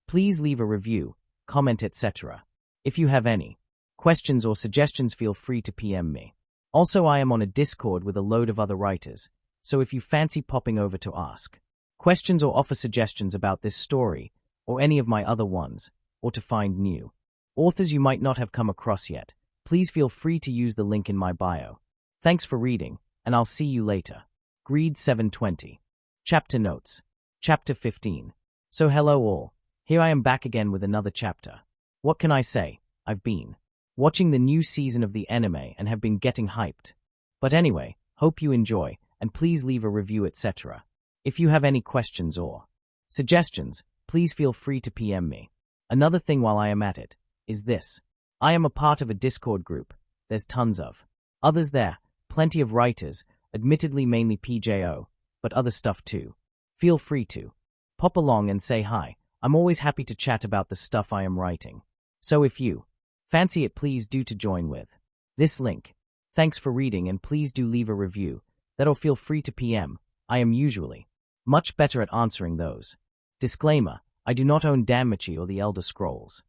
Please leave a review, comment, etc. If you have any questions or suggestions, feel free to PM me. Also, I am on a Discord with a load of other writers, so if you fancy popping over to ask questions or offer suggestions about this story, or any of my other ones, or to find new authors you might not have come across yet, please feel free to use the link in my bio. Thanks for reading, and I'll see you later. Greed 720. Chapter Notes. Chapter 15. So hello all. Here I am back again with another chapter. What can I say? I've been watching the new season of the anime and have been getting hyped. But anyway, hope you enjoy, and please leave a review, etc. If you have any questions or suggestions, please feel free to PM me. Another thing while I am at it is this. I am a part of a Discord group. There's tons of others there, plenty of writers, admittedly mainly PJO, but other stuff too. Feel free to pop along and say hi. I'm always happy to chat about the stuff I am writing. So if you fancy it, please do to join with this link. Thanks for reading, and please do leave a review. That'll feel free to PM. I am usually much better at answering those. Disclaimer, I do not own Danmachi or the Elder Scrolls.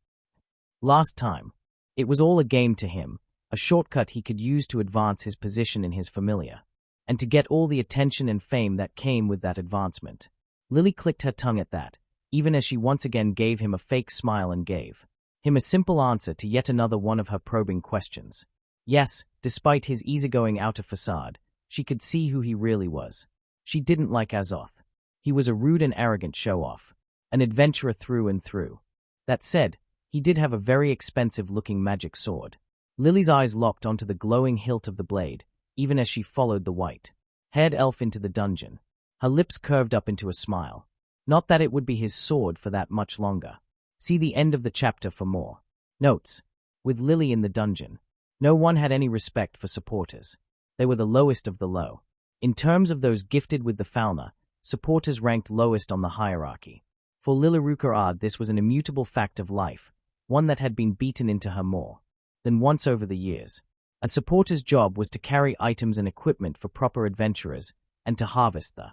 Last time, it was all a game to him, a shortcut he could use to advance his position in his familiar, and to get all the attention and fame that came with that advancement. Lily clicked her tongue at that, even as she once again gave him a fake smile and gave him a simple answer to yet another one of her probing questions. Yes, despite his easygoing outer facade, she could see who he really was. She didn't like Azoth. He was a rude and arrogant show-off, an adventurer through and through. That said, he did have a very expensive-looking magic sword. Lily's eyes locked onto the glowing hilt of the blade, even as she followed the white-haired elf into the dungeon. Her lips curved up into a smile. Not that it would be his sword for that much longer. See the end of the chapter for more. Notes. With Lily in the dungeon, no one had any respect for supporters. They were the lowest of the low. In terms of those gifted with the Falna, supporters ranked lowest on the hierarchy. For Lilirukar this was an immutable fact of life, one that had been beaten into her more than once over the years. A supporter's job was to carry items and equipment for proper adventurers, and to harvest the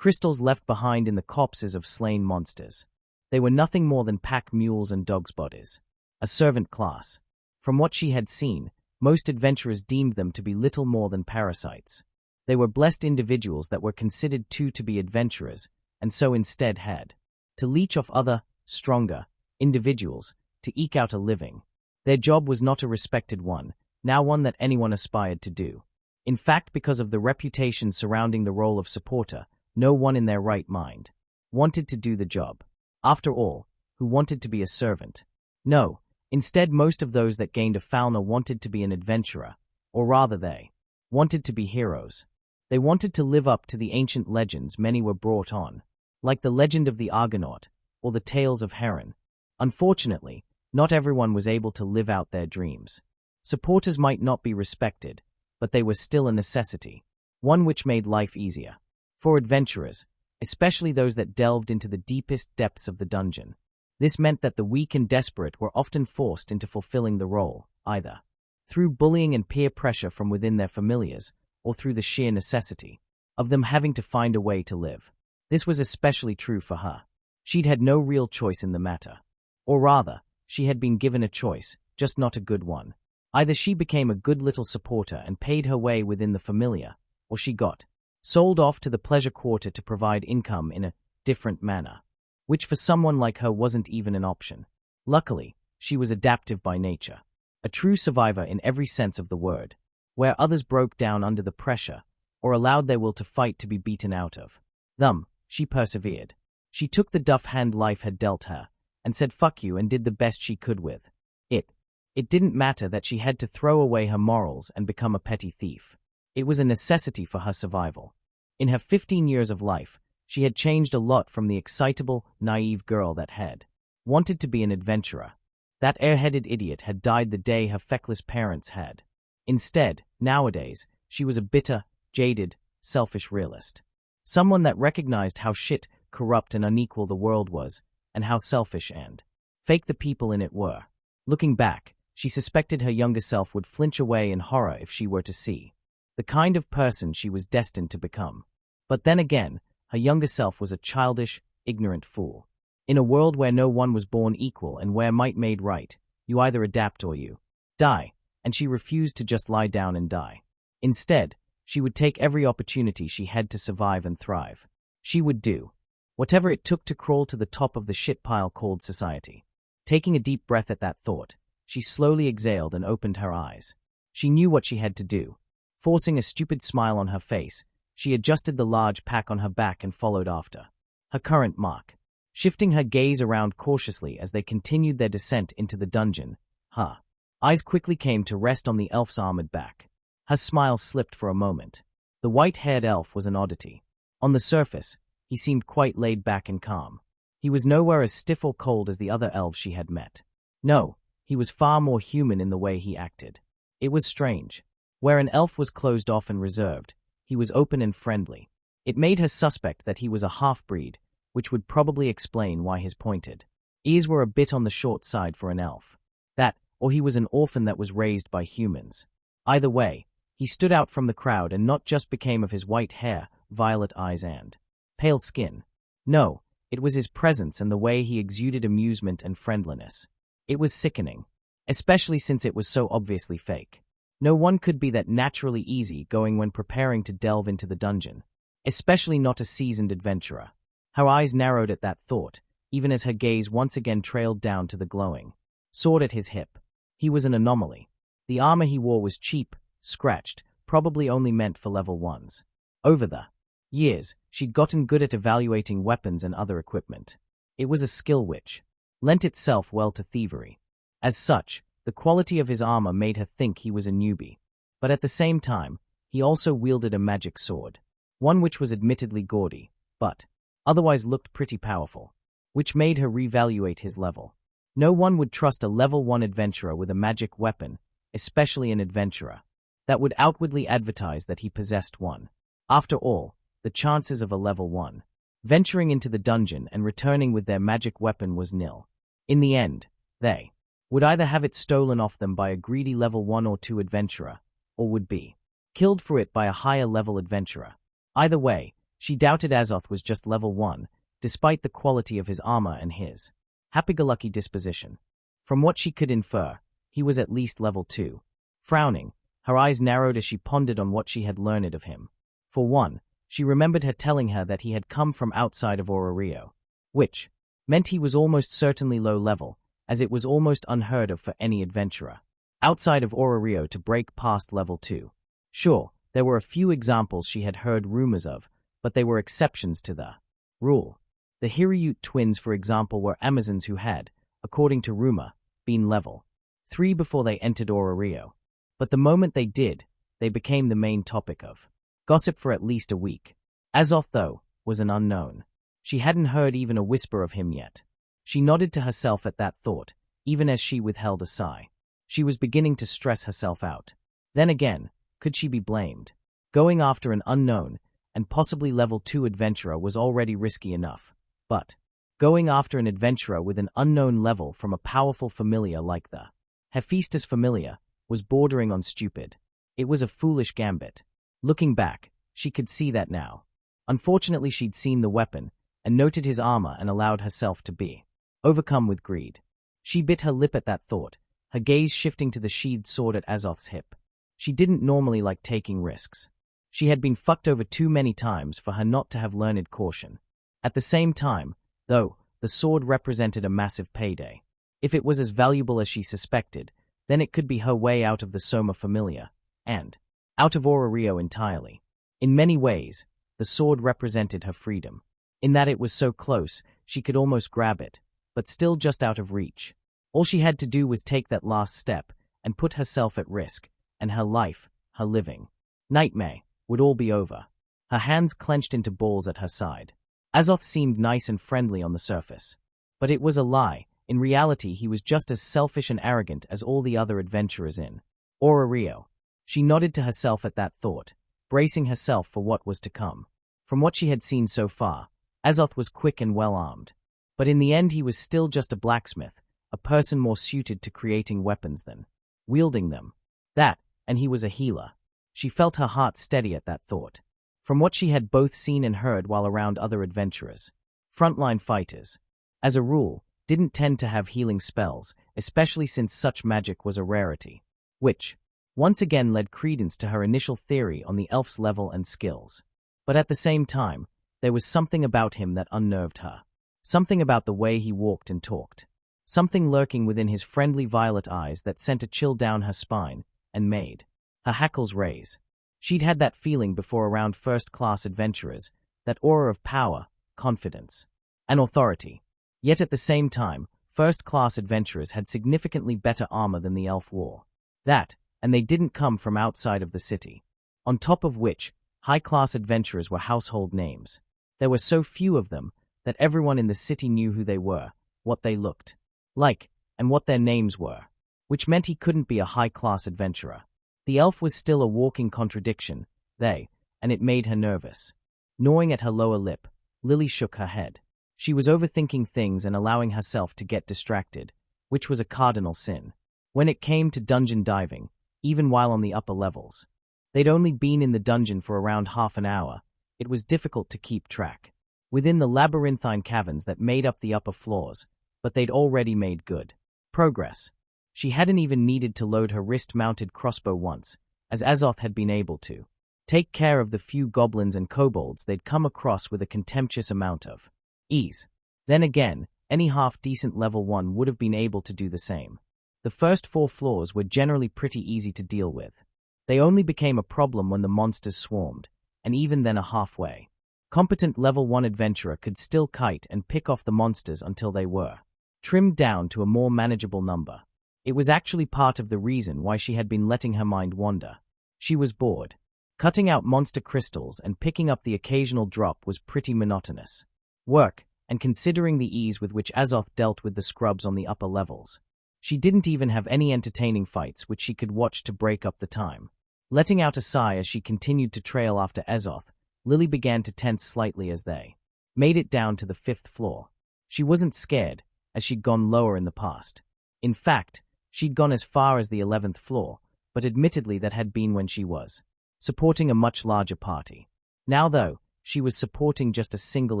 crystals left behind in the corpses of slain monsters. They were nothing more than pack mules and dogs' bodies. A servant class. From what she had seen, most adventurers deemed them to be little more than parasites. They were blessed individuals that were considered to be adventurers, and so instead had to leech off other, stronger, individuals to eke out a living. Their job was not a respected one, now one that anyone aspired to do. In fact, because of the reputation surrounding the role of supporter, no one in their right mind wanted to do the job. After all, who wanted to be a servant? No, instead most of those that gained a Falna wanted to be an adventurer, or rather they wanted to be heroes. They wanted to live up to the ancient legends many were brought on, like the legend of the Argonaut, or the tales of Heron. Unfortunately, not everyone was able to live out their dreams. Supporters might not be respected, but they were still a necessity, one which made life easier. For adventurers, especially those that delved into the deepest depths of the dungeon, this meant that the weak and desperate were often forced into fulfilling the role, either through bullying and peer pressure from within their familiars, or through the sheer necessity of them having to find a way to live. This was especially true for her. She'd had no real choice in the matter. Or rather, she had been given a choice, just not a good one. Either she became a good little supporter and paid her way within the familiar, or she got sold off to the pleasure quarter to provide income in a different manner, which for someone like her wasn't even an option. Luckily, she was adaptive by nature, a true survivor in every sense of the word, where others broke down under the pressure or allowed their will to fight to be beaten out of them. She persevered. She took the duff hand life had dealt her, and said fuck you and did the best she could with it. It didn't matter that she had to throw away her morals and become a petty thief. It was a necessity for her survival. In her 15 years of life, she had changed a lot from the excitable, naive girl that had wanted to be an adventurer. That airheaded idiot had died the day her feckless parents had. Instead, nowadays, she was a bitter, jaded, selfish realist. Someone that recognized how shit, corrupt and unequal the world was, and how selfish and fake the people in it were. Looking back, she suspected her younger self would flinch away in horror if she were to see the kind of person she was destined to become. But then again, her younger self was a childish, ignorant fool. In a world where no one was born equal and where might made right, you either adapt or you die, and she refused to just lie down and die. Instead, she would take every opportunity she had to survive and thrive. She would do whatever it took to crawl to the top of the shit pile called society. Taking a deep breath at that thought, she slowly exhaled and opened her eyes. She knew what she had to do. Forcing a stupid smile on her face, she adjusted the large pack on her back and followed after her current mark. Shifting her gaze around cautiously as they continued their descent into the dungeon, her eyes quickly came to rest on the elf's armored back. Her smile slipped for a moment. The white-haired elf was an oddity. On the surface, he seemed quite laid back and calm. He was nowhere as stiff or cold as the other elves she had met. No, he was far more human in the way he acted. It was strange. Where an elf was closed off and reserved, he was open and friendly. It made her suspect that he was a half-breed, which would probably explain why his pointed ears were a bit on the short side for an elf. That, or he was an orphan that was raised by humans. Either way, he stood out from the crowd and not just became of his white hair, violet eyes and pale skin. No, it was his presence and the way he exuded amusement and friendliness. It was sickening, especially since it was so obviously fake. No one could be that naturally easy-going when preparing to delve into the dungeon, especially not a seasoned adventurer. Her eyes narrowed at that thought, even as her gaze once again trailed down to the glowing sword at his hip. He was an anomaly. The armor he wore was cheap, scratched, probably only meant for level 1s. Over the years, she'd gotten good at evaluating weapons and other equipment. It was a skill which lent itself well to thievery. As such, the quality of his armor made her think he was a newbie. But at the same time, he also wielded a magic sword. one which was admittedly gaudy, but otherwise looked pretty powerful, which made her reevaluate his level. No one would trust a level 1 adventurer with a magic weapon, especially an adventurer that would outwardly advertise that he possessed one. After all, the chances of a level 1 venturing into the dungeon and returning with their magic weapon was nil. In the end, they would either have it stolen off them by a greedy level 1 or 2 adventurer, or would be killed for it by a higher level adventurer. Either way, she doubted Azoth was just level 1, despite the quality of his armor and his happy-go-lucky disposition. From what she could infer, he was at least level 2. Frowning, her eyes narrowed as she pondered on what she had learned of him. For one, she remembered her telling her that he had come from outside of Ororio, which meant he was almost certainly low level, as it was almost unheard of for any adventurer outside of Ororio to break past level 2. Sure, there were a few examples she had heard rumors of, but they were exceptions to the rule. The Hiryute twins, for example, were Amazons who had, according to rumor, been level 3 before they entered Ororio. But the moment they did, they became the main topic of gossip for at least a week. Azoth, though, was an unknown. She hadn't heard even a whisper of him yet. She nodded to herself at that thought, even as she withheld a sigh. She was beginning to stress herself out. Then again, could she be blamed? Going after an unknown and possibly level 2 adventurer was already risky enough. But going after an adventurer with an unknown level from a powerful familiar like the Hephaestus familiar was bordering on stupid. It was a foolish gambit. Looking back, she could see that now. Unfortunately, she'd seen the weapon and noted his armor and allowed herself to be overcome with greed. She bit her lip at that thought, her gaze shifting to the sheathed sword at Azoth's hip. She didn't normally like taking risks. She had been fucked over too many times for her not to have learned caution. At the same time, though, the sword represented a massive payday. If it was as valuable as she suspected, then it could be her way out of the Soma familiar, and out of Ororio entirely. In many ways, the sword represented her freedom. In that it was so close, she could almost grab it, but still just out of reach. All she had to do was take that last step and put herself at risk, and her life, her living nightmare, would all be over. Her hands clenched into balls at her side. Azoth seemed nice and friendly on the surface. But it was a lie. In reality, he was just as selfish and arrogant as all the other adventurers in Ororio. She nodded to herself at that thought, bracing herself for what was to come. From what she had seen so far, Azoth was quick and well-armed. But in the end he was still just a blacksmith, a person more suited to creating weapons than wielding them. That, and he was a healer. She felt her heart steady at that thought. From what she had both seen and heard while around other adventurers, frontline fighters, as a rule, didn't tend to have healing spells, especially since such magic was a rarity, which once again led credence to her initial theory on the elf's level and skills. But at the same time, there was something about him that unnerved her. Something about the way he walked and talked. Something lurking within his friendly violet eyes that sent a chill down her spine and made her hackles raise. She'd had that feeling before around first-class adventurers, that aura of power, confidence, and authority. Yet at the same time, first-class adventurers had significantly better armor than the elf wore. That, and they didn't come from outside of the city. On top of which, high-class adventurers were household names. There were so few of them that everyone in the city knew who they were, what they looked like, and what their names were, which meant he couldn't be a high-class adventurer. The elf was still a walking contradiction, and it made her nervous. Gnawing at her lower lip, Lily shook her head. She was overthinking things and allowing herself to get distracted, which was a cardinal sin. When it came to dungeon diving, even while on the upper levels, they'd only been in the dungeon for around half an hour. It was difficult to keep track within the labyrinthine caverns that made up the upper floors, but they'd already made good progress. She hadn't even needed to load her wrist-mounted crossbow once, as Azoth had been able to take care of the few goblins and kobolds they'd come across with a contemptuous amount of ease. Then again, any half-decent level 1 would have been able to do the same. The first 4 floors were generally pretty easy to deal with. They only became a problem when the monsters swarmed, and even then a halfway competent level 1 adventurer could still kite and pick off the monsters until they were trimmed down to a more manageable number. It was actually part of the reason why she had been letting her mind wander. She was bored. Cutting out monster crystals and picking up the occasional drop was pretty monotonous work, and considering the ease with which Azoth dealt with the scrubs on the upper levels, she didn't even have any entertaining fights which she could watch to break up the time. Letting out a sigh as she continued to trail after Azoth, Lily began to tense slightly as they made it down to the 5th floor. She wasn't scared, as she'd gone lower in the past. In fact, she'd gone as far as the 11th floor, but admittedly that had been when she was supporting a much larger party. Now, though, she was supporting just a single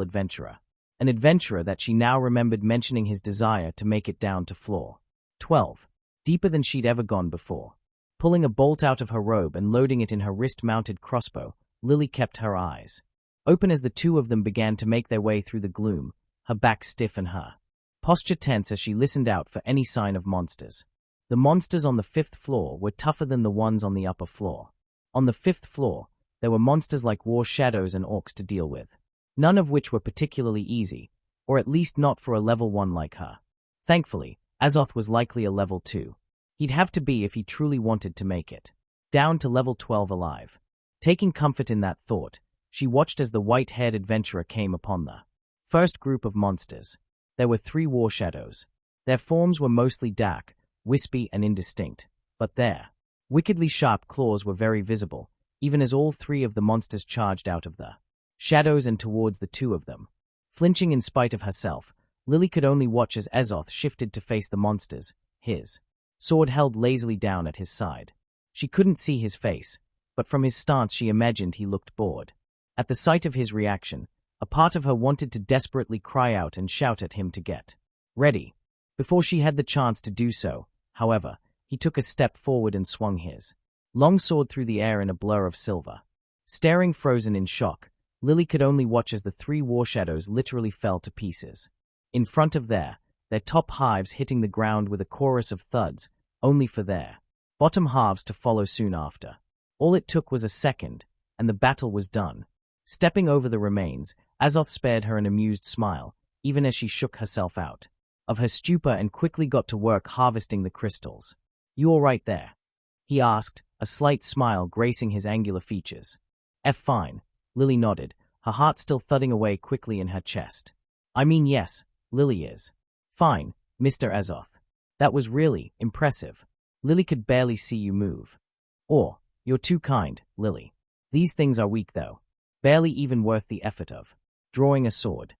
adventurer. An adventurer that she now remembered mentioning his desire to make it down to floor 12, deeper than she'd ever gone before. Pulling a bolt out of her robe and loading it in her wrist-mounted crossbow, Lily kept her eyes open as the two of them began to make their way through the gloom, her back stiff and her posture tense as she listened out for any sign of monsters. The monsters on the 5th floor were tougher than the ones on the upper floor. On the 5th floor, there were monsters like war shadows and orcs to deal with, none of which were particularly easy, or at least not for a level 1 like her. Thankfully, Azoth was likely a level 2. He'd have to be if he truly wanted to make it down to level 12 alive. Taking comfort in that thought, she watched as the white-haired adventurer came upon the first group of monsters. There were 3 war shadows. Their forms were mostly dark, wispy and indistinct, but their wickedly sharp claws were very visible, even as all 3 of the monsters charged out of the shadows and towards the 2 of them. Flinching in spite of herself, Lily could only watch as Azoth shifted to face the monsters, his sword held lazily down at his side. She couldn't see his face, but from his stance she imagined he looked bored. At the sight of his reaction, a part of her wanted to desperately cry out and shout at him to get ready. Before she had the chance to do so, however, he took a step forward and swung his long sword through the air in a blur of silver. Staring frozen in shock, Lily could only watch as the 3 war shadows literally fell to pieces. In front of their top halves hitting the ground with a chorus of thuds, only for their bottom halves to follow soon after. All it took was a second, and the battle was done. Stepping over the remains, Azoth spared her an amused smile, even as she shook herself out of her stupor and quickly got to work harvesting the crystals. "You all right there?" he asked, a slight smile gracing his angular features. Fine," Lily nodded, her heart still thudding away quickly in her chest. "I mean yes, Lily is fine, Mr. Azoth. That was really impressive. Lily could barely see you move." "Or, you're too kind, Lily. These things are weak though. Barely even worth the effort of drawing a sword."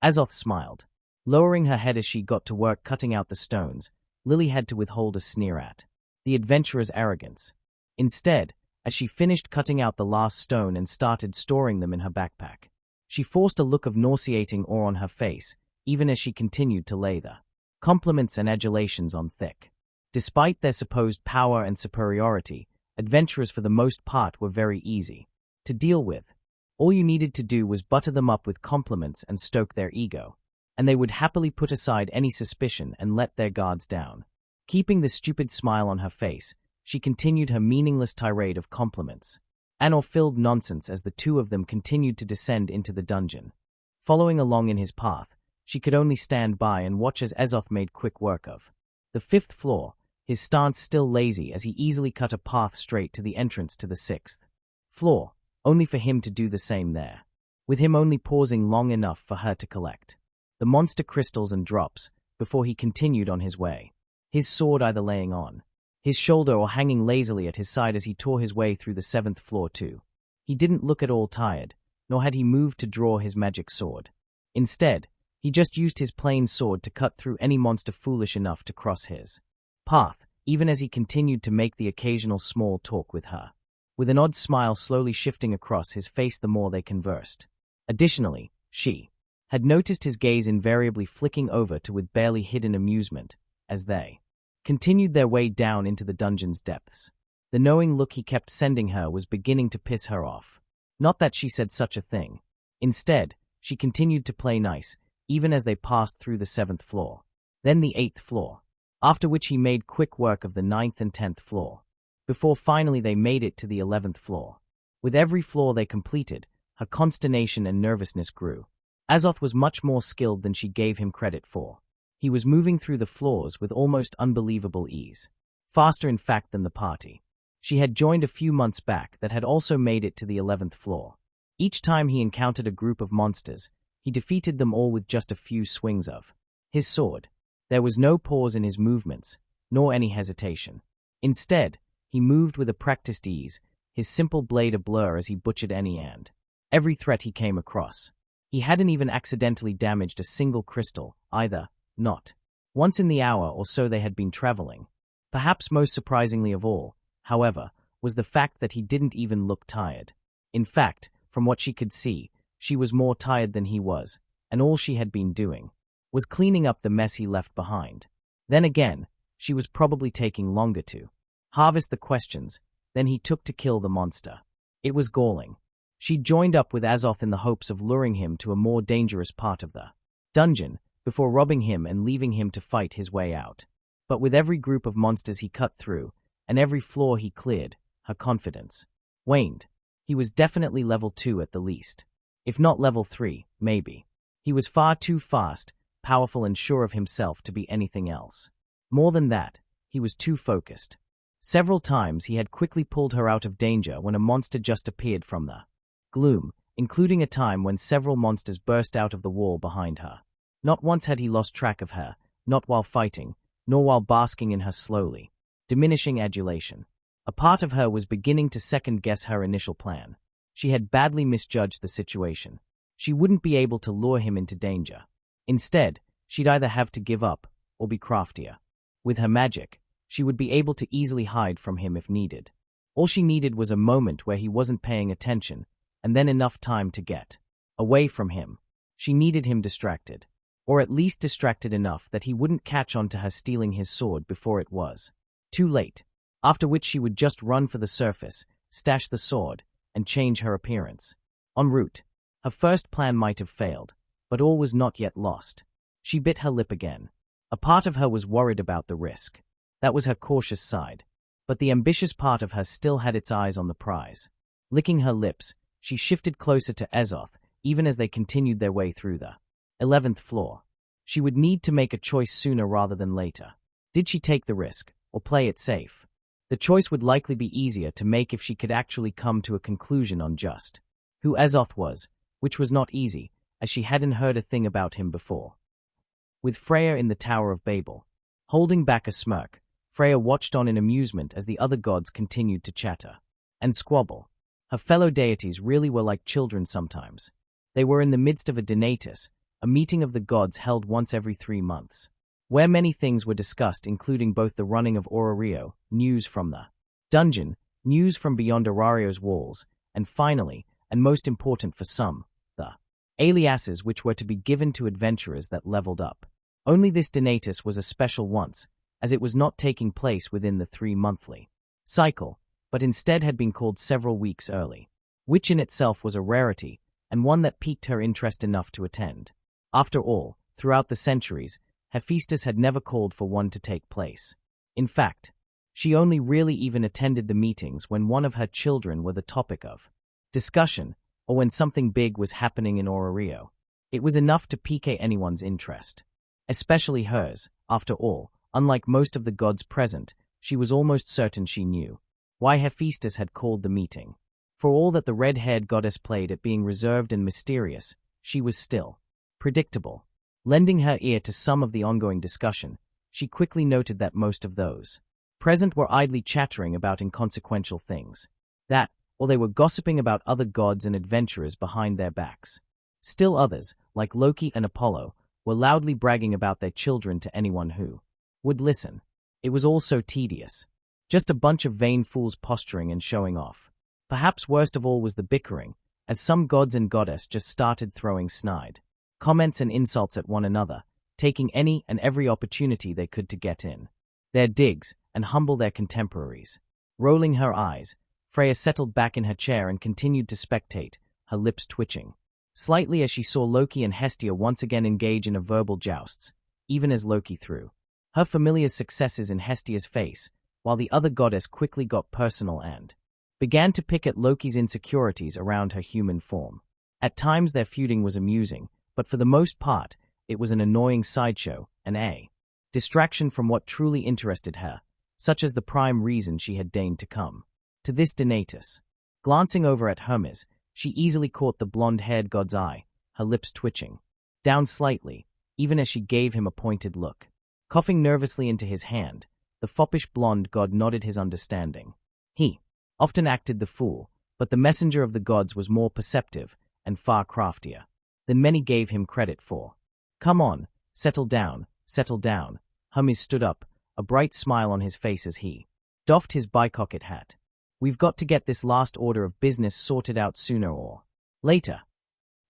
Azoth smiled. Lowering her head as she got to work cutting out the stones, Lily had to withhold a sneer at the adventurer's arrogance. Instead, as she finished cutting out the last stone and started storing them in her backpack, she forced a look of nauseating awe on her face, even as she continued to lay the compliments and adulations on thick. Despite their supposed power and superiority, adventurers for the most part were very easy to deal with. All you needed to do was butter them up with compliments and stoke their ego, and they would happily put aside any suspicion and let their guards down. Keeping the stupid smile on her face, she continued her meaningless tirade of compliments and awe-filled nonsense as the 2 of them continued to descend into the dungeon. Following along in his path, she could only stand by and watch as Azoth made quick work of the 5th floor, his stance still lazy as he easily cut a path straight to the entrance to the 6th floor, only for him to do the same there, with him only pausing long enough for her to collect the monster crystals and drops before he continued on his way, his sword either laying on his shoulder or hanging lazily at his side as he tore his way through the 7th floor too. He didn't look at all tired, nor had he moved to draw his magic sword. Instead, he just used his plain sword to cut through any monster foolish enough to cross his path, even as he continued to make the occasional small talk with her, with an odd smile slowly shifting across his face the more they conversed. Additionally, she had noticed his gaze invariably flicking over to with barely hidden amusement as they continued their way down into the dungeon's depths. The knowing look he kept sending her was beginning to piss her off. Not that she said such a thing. Instead, she continued to play nice, even as they passed through the 7th floor, then the 8th floor, after which he made quick work of the 9th and 10th floor, before finally they made it to the 11th floor. With every floor they completed, her consternation and nervousness grew. Azoth was much more skilled than she gave him credit for. He was moving through the floors with almost unbelievable ease, faster in fact than the party. She had joined a few months back that had also made it to the 11th floor. Each time he encountered a group of monsters, he defeated them all with just a few swings of his sword. There was no pause in his movements, nor any hesitation. Instead, he moved with a practiced ease, his simple blade a blur as he butchered any and every threat he came across. He hadn't even accidentally damaged a single crystal, either, not once in the hour or so they had been traveling. Perhaps most surprisingly of all, however, was the fact that he didn't even look tired. In fact, from what she could see, she was more tired than he was, and all she had been doing was cleaning up the mess he left behind. Then again, she was probably taking longer to harvest the questions than he took to kill the monster. It was galling. She joined up with Azoth in the hopes of luring him to a more dangerous part of the dungeon before robbing him and leaving him to fight his way out. But with every group of monsters he cut through, and every floor he cleared, her confidence waned. He was definitely level 2 at the least. If not level 3, maybe. He was far too fast, powerful and sure of himself to be anything else. More than that, he was too focused. Several times he had quickly pulled her out of danger when a monster just appeared from the gloom, including a time when several monsters burst out of the wall behind her. Not once had he lost track of her, not while fighting, nor while basking in her slowly diminishing adulation. A part of her was beginning to second-guess her initial plan. She had badly misjudged the situation. She wouldn't be able to lure him into danger. Instead, she'd either have to give up or be craftier. With her magic, she would be able to easily hide from him if needed. All she needed was a moment where he wasn't paying attention, and then enough time to get away from him. She needed him distracted, or at least distracted enough that he wouldn't catch on to her stealing his sword before it was too late, after which she would just run for the surface, stash the sword, and change her appearance. En route, her first plan might have failed, but all was not yet lost. She bit her lip again. A part of her was worried about the risk. That was her cautious side. But the ambitious part of her still had its eyes on the prize. Licking her lips, she shifted closer to Azoth, even as they continued their way through the 11th floor. She would need to make a choice sooner rather than later. Did she take the risk, or play it safe? The choice would likely be easier to make if she could actually come to a conclusion on just who Azoth was, which was not easy, as she hadn't heard a thing about him before. With Freya in the Tower of Babel, holding back a smirk, Freya watched on in amusement as the other gods continued to chatter and squabble. Her fellow deities really were like children sometimes. They were in the midst of a Donatus, a meeting of the gods held once every 3 months, where many things were discussed, including both the running of Orario, news from the dungeon, news from beyond Orario's walls, and finally, and most important for some, the aliases which were to be given to adventurers that leveled up. Only this Donatus was a special once, as it was not taking place within the 3-monthly cycle, but instead had been called several weeks early, which in itself was a rarity, and one that piqued her interest enough to attend. After all, throughout the centuries, Hephaestus had never called for one to take place. In fact, she only really even attended the meetings when one of her children were the topic of discussion, or when something big was happening in Orario. It was enough to pique anyone's interest. Especially hers. After all, unlike most of the gods present, she was almost certain she knew why Hephaestus had called the meeting. For all that the red-haired goddess played at being reserved and mysterious, she was still predictable. Lending her ear to some of the ongoing discussion, she quickly noted that most of those present were idly chattering about inconsequential things. That, or they were gossiping about other gods and adventurers behind their backs. Still others, like Loki and Apollo, were loudly bragging about their children to anyone who would listen. It was all so tedious. Just a bunch of vain fools posturing and showing off. Perhaps worst of all was the bickering, as some gods and goddess just started throwing snide comments and insults at one another, taking any and every opportunity they could to get in their digs and humble their contemporaries. Rolling her eyes, Freya settled back in her chair and continued to spectate, her lips twitching slightly as she saw Loki and Hestia once again engage in a verbal jousts, even as Loki threw her familiar successes in Hestia's face, while the other goddess quickly got personal and began to pick at Loki's insecurities around her human form. At times their feuding was amusing, but for the most part, it was an annoying sideshow, a distraction from what truly interested her, such as the prime reason she had deigned to come. to this Donatus. Glancing over at Hermes, she easily caught the blonde-haired god's eye, her lips twitching down slightly, even as she gave him a pointed look. Coughing nervously into his hand, the foppish blonde god nodded his understanding. He often acted the fool, but the messenger of the gods was more perceptive and far craftier than many gave him credit for. Come on, settle down, settle down. Hermes stood up, a bright smile on his face as he doffed his bicocket hat. We've got to get this last order of business sorted out sooner or later.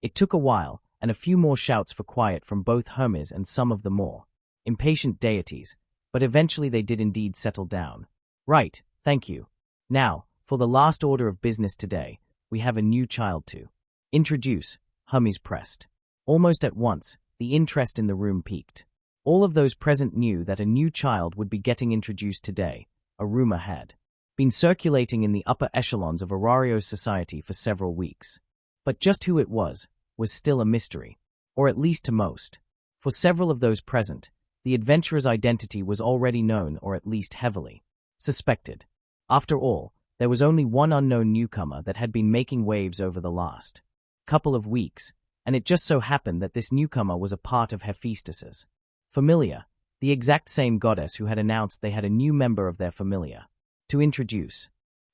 It took a while, and a few more shouts for quiet from both Hermes and some of the more impatient deities, but eventually they did indeed settle down. Right, thank you. Now, for the last order of business today, we have a new child to introduce, Hermes pressed. Almost at once, the interest in the room peaked. All of those present knew that a new child would be getting introduced today. A rumor had been circulating in the upper echelons of Arario's society for several weeks. But just who it was still a mystery, or at least to most. For several of those present, the adventurer's identity was already known or at least heavily suspected. After all, there was only one unknown newcomer that had been making waves over the last couple of weeks, and it just so happened that this newcomer was a part of Hephaestus's familia, the exact same goddess who had announced they had a new member of their familia to introduce.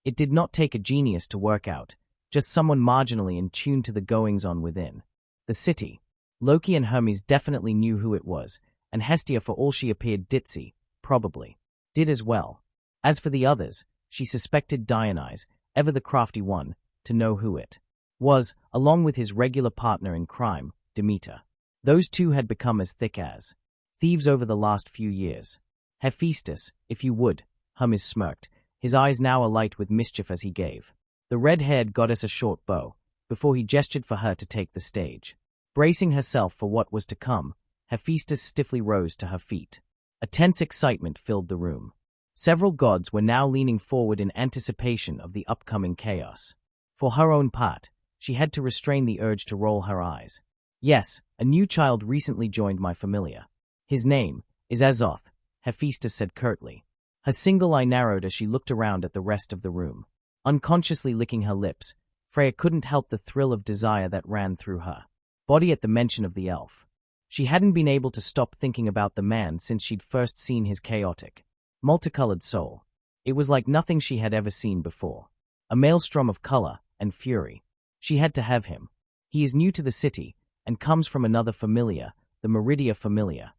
It did not take a genius to work out, just someone marginally in tune to the goings-on within the city. Loki and Hermes definitely knew who it was, and Hestia, for all she appeared ditzy, probably did as well. As for the others, she suspected Dionysus, ever the crafty one, to know who it was, along with his regular partner in crime, Demeter. Those two had become as thick as thieves over the last few years. Hephaestus, if you would, Hermes smirked, his eyes now alight with mischief as he gave the red-haired goddess a short bow, before he gestured for her to take the stage. Bracing herself for what was to come, Hephaestus stiffly rose to her feet. A tense excitement filled the room. Several gods were now leaning forward in anticipation of the upcoming chaos. For her own part, she had to restrain the urge to roll her eyes. Yes, a new child recently joined my familia. His name is Azoth, Hephaestus said curtly. Her single eye narrowed as she looked around at the rest of the room. Unconsciously licking her lips, Freya couldn't help the thrill of desire that ran through her body at the mention of the elf. She hadn't been able to stop thinking about the man since she'd first seen his chaotic, multicolored soul. It was like nothing she had ever seen before. A maelstrom of color and fury. She had to have him. He is new to the city, and comes from another familia, the Meridia familia.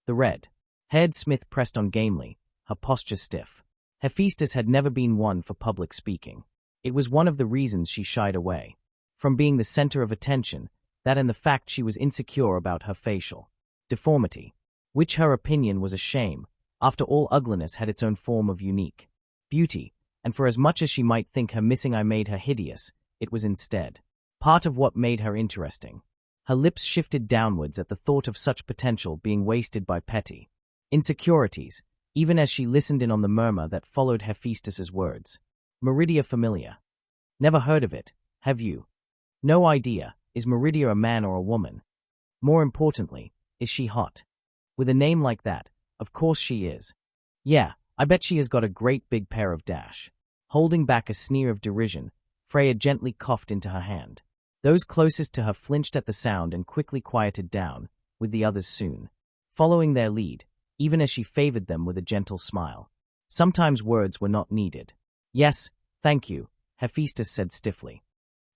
The red-haired smith pressed on gamely, her posture stiff. Hephaestus had never been one for public speaking. It was one of the reasons she shied away from being the center of attention, that and the fact she was insecure about her facial deformity, which her opinion was a shame. After all, ugliness had its own form of unique beauty, and for as much as she might think her missing eye made her hideous, it was instead part of what made her interesting. Her lips shifted downwards at the thought of such potential being wasted by petty insecurities, even as she listened in on the murmur that followed Hephaestus's words. Meridia familia. Never heard of it, have you? No idea. Is Meridia a man or a woman? More importantly, is she hot? With a name like that, of course she is. Yeah, I bet she has got a great big pair of dash. Holding back a sneer of derision, Freya gently coughed into her hand. Those closest to her flinched at the sound and quickly quieted down, with the others soon following their lead, even as she favored them with a gentle smile. Sometimes words were not needed. Yes, thank you, Hephaestus said stiffly.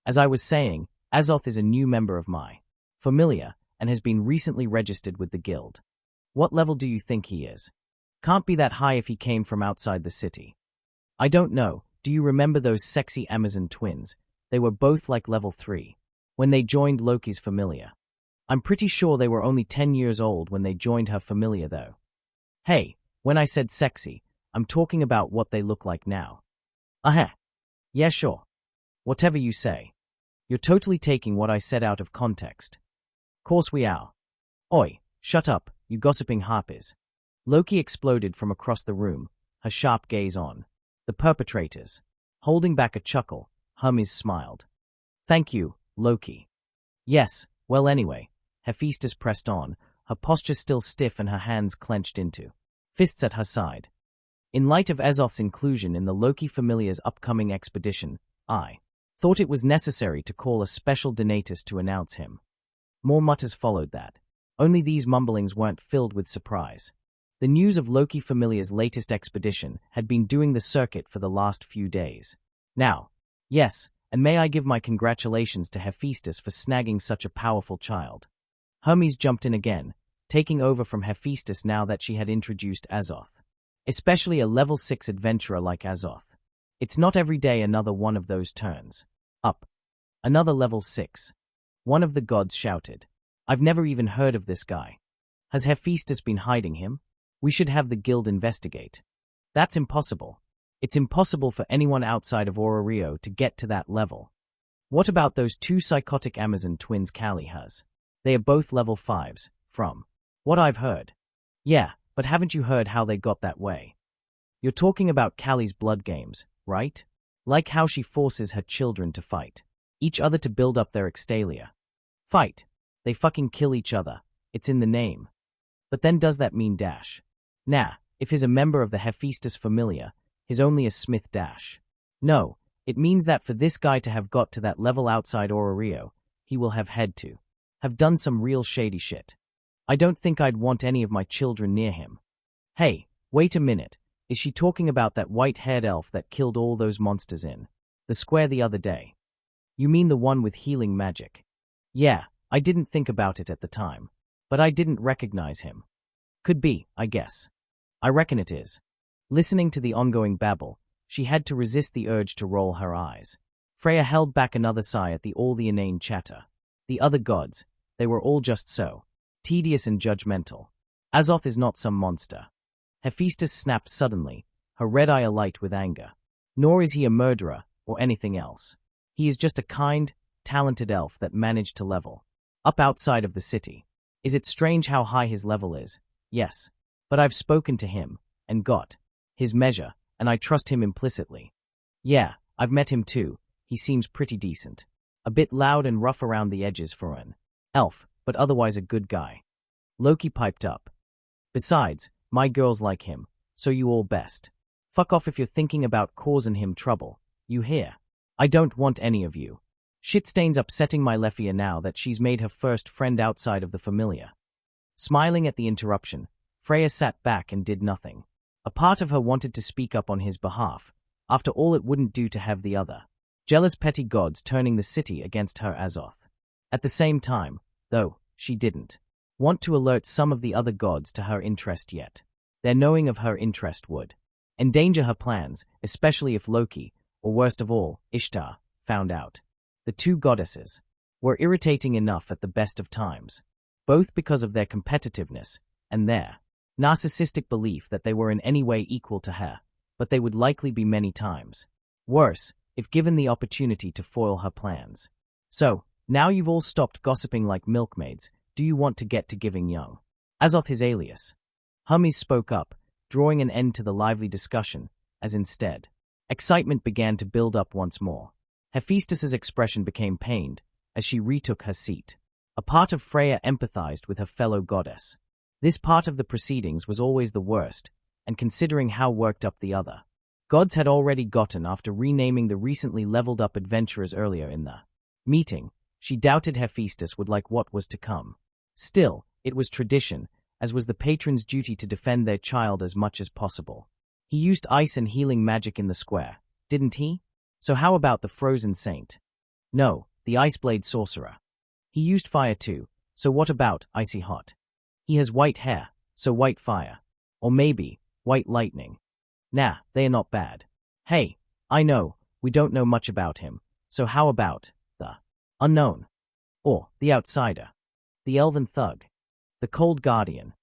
As I was saying, Azoth is a new member of my familia, and has been recently registered with the guild. What level do you think he is? Can't be that high if he came from outside the city. I don't know. Do you remember those sexy Amazon twins? They were both like level 3 when they joined Loki's familia. I'm pretty sure they were only 10 years old when they joined her familia though. Hey, when I said sexy, I'm talking about what they look like now. Yeah, sure. Whatever you say. You're totally taking what I said out of context. Course we are. Oi, shut up, you gossiping harpies. Loki exploded from across the room, her sharp gaze on the perpetrators. Holding back a chuckle, Hermes smiled. Thank you, Loki. Yes, well anyway, Hephaestus pressed on, her posture still stiff and her hands clenched into fists at her side. In light of Azoth's inclusion in the Loki familiar's upcoming expedition, I thought it was necessary to call a special donatus to announce him. More mutters followed that. Only these mumblings weren't filled with surprise. The news of Loki familiar's latest expedition had been doing the circuit for the last few days. Now, yes, and may I give my congratulations to Hephaestus for snagging such a powerful child. Hermes jumped in again, taking over from Hephaestus now that she had introduced Azoth. Especially a level 6 adventurer like Azoth. It's not every day another one of those turns up. Another level 6. One of the gods shouted. I've never even heard of this guy. Has Hephaestus been hiding him? We should have the guild investigate. That's impossible. It's impossible for anyone outside of Rio to get to that level. What about those 2 psychotic Amazon twins Callie has? They are both level 5s, from what I've heard. Yeah, but haven't you heard how they got that way? You're talking about Callie's blood games, right? Like how she forces her children to fight each other to build up their extalia. Fight. They fucking kill each other. It's in the name. But then does that mean dash? Nah, if he's a member of the Hephaestus familia, he's only a Smith dash. No, it means that for this guy to have got to that level outside Rio, he will have had to have done some real shady shit. I don't think I'd want any of my children near him. Hey, wait a minute. Is she talking about that white-haired elf that killed all those monsters in the square the other day? You mean the one with healing magic? Yeah, I didn't think about it at the time, but I didn't recognize him. Could be, I guess. I reckon it is. Listening to the ongoing babble, she had to resist the urge to roll her eyes. Freya held back another sigh at all the inane chatter. The other gods, they were all just so tedious and judgmental. Azoth is not some monster. Hephaestus snapped suddenly, her red eye alight with anger. Nor is he a murderer or anything else. He is just a kind, talented elf that managed to level up outside of the city. Is it strange how high his level is? Yes. But I've spoken to him and got his measure, and I trust him implicitly. Yeah, I've met him too. He seems pretty decent. A bit loud and rough around the edges for an elf, but otherwise a good guy. Loki piped up. Besides, my girls like him, so you all best. Fuck off if you're thinking about causing him trouble. You hear? I don't want any of you. Shitstain's upsetting my Leffia now that she's made her first friend outside of the familiar. Smiling at the interruption, Freya sat back and did nothing. A part of her wanted to speak up on his behalf. After all, it wouldn't do to have the other jealous petty gods turning the city against her Azoth. At the same time, though, she didn't want to alert some of the other gods to her interest yet. Their knowing of her interest would endanger her plans, especially if Loki, or worst of all, Ishtar, found out. The 2 goddesses were irritating enough at the best of times, both because of their competitiveness and their narcissistic belief that they were in any way equal to her, but they would likely be many times worse if given the opportunity to foil her plans. So, now you've all stopped gossiping like milkmaids, do you want to get to giving young Azoth his alias? Hermes spoke up, drawing an end to the lively discussion, as instead excitement began to build up once more. Hephaestus's expression became pained as she retook her seat. A part of Freya empathized with her fellow goddess. This part of the proceedings was always the worst, and considering how worked up the other gods had already gotten after renaming the recently leveled up adventurers earlier in the meeting, she doubted Hephaestus would like what was to come. Still, it was tradition, as was the patron's duty to defend their child as much as possible. He used ice and healing magic in the square, didn't he? So how about the frozen saint? No, the ice-blade sorcerer. He used fire too, so what about icy hot? He has white hair, so white fire. Or maybe, white lightning. Nah, they are not bad. Hey, I know, we don't know much about him, so how about the unknown? Or the outsider? The elven thug? The cold guardian?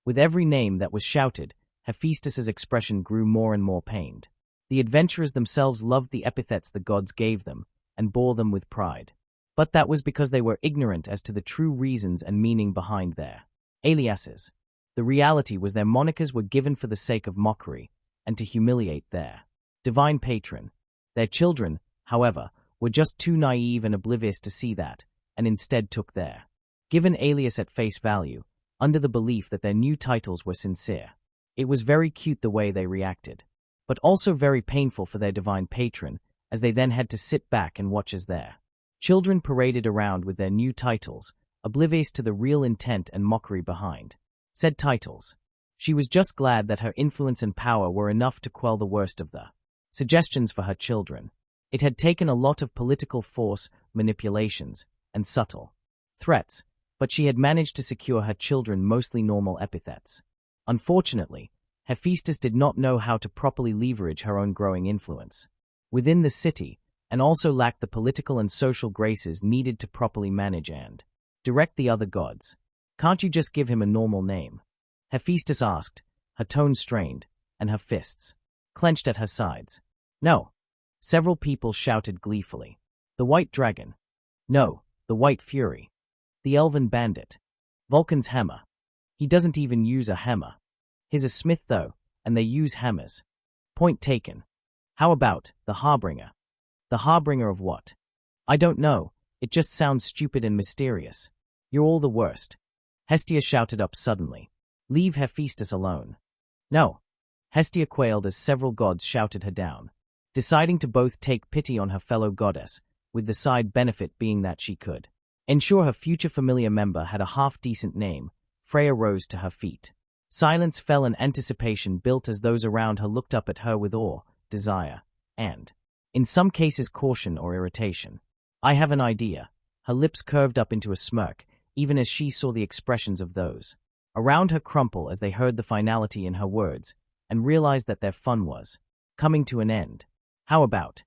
With every name that was shouted, Hephaestus's expression grew more and more pained. The adventurers themselves loved the epithets the gods gave them, and bore them with pride. But that was because they were ignorant as to the true reasons and meaning behind their aliases. The reality was their monikers were given for the sake of mockery, and to humiliate their divine patron. Their children, however, were just too naive and oblivious to see that, and instead took their given alias at face value, under the belief that their new titles were sincere. It was very cute the way they reacted, but also very painful for their divine patron, as they then had to sit back and watch as their children paraded around with their new titles, oblivious to the real intent and mockery behind said titles. She was just glad that her influence and power were enough to quell the worst of the suggestions for her children. It had taken a lot of political force, manipulations, and subtle threats, but she had managed to secure her children mostly normal epithets. Unfortunately, Hephaestus did not know how to properly leverage her own growing influence within the city, and also lacked the political and social graces needed to properly manage and direct the other gods. "Can't you just give him a normal name?" Hephaestus asked, her tone strained, and her fists clenched at her sides. "No." Several people shouted gleefully. "The White Dragon." "No, the White Fury." "The Elven Bandit." "Vulcan's Hammer." "He doesn't even use a hammer. He's a smith though, and they use hammers." "Point taken." "How about the Harbinger?" "The Harbinger of what?" "I don't know, it just sounds stupid and mysterious." "You're all the worst." Hestia shouted up suddenly. "Leave Hephaestus alone." "No." Hestia quailed as several gods shouted her down, deciding to both take pity on her fellow goddess, with the side benefit being that she could ensure her future familiar member had a half-decent name. Freya rose to her feet. Silence fell and anticipation built as those around her looked up at her with awe, desire, and, in some cases, caution or irritation. "I have an idea." Her lips curved up into a smirk, even as she saw the expressions of those around her crumple as they heard the finality in her words, and realized that their fun was coming to an end. "How about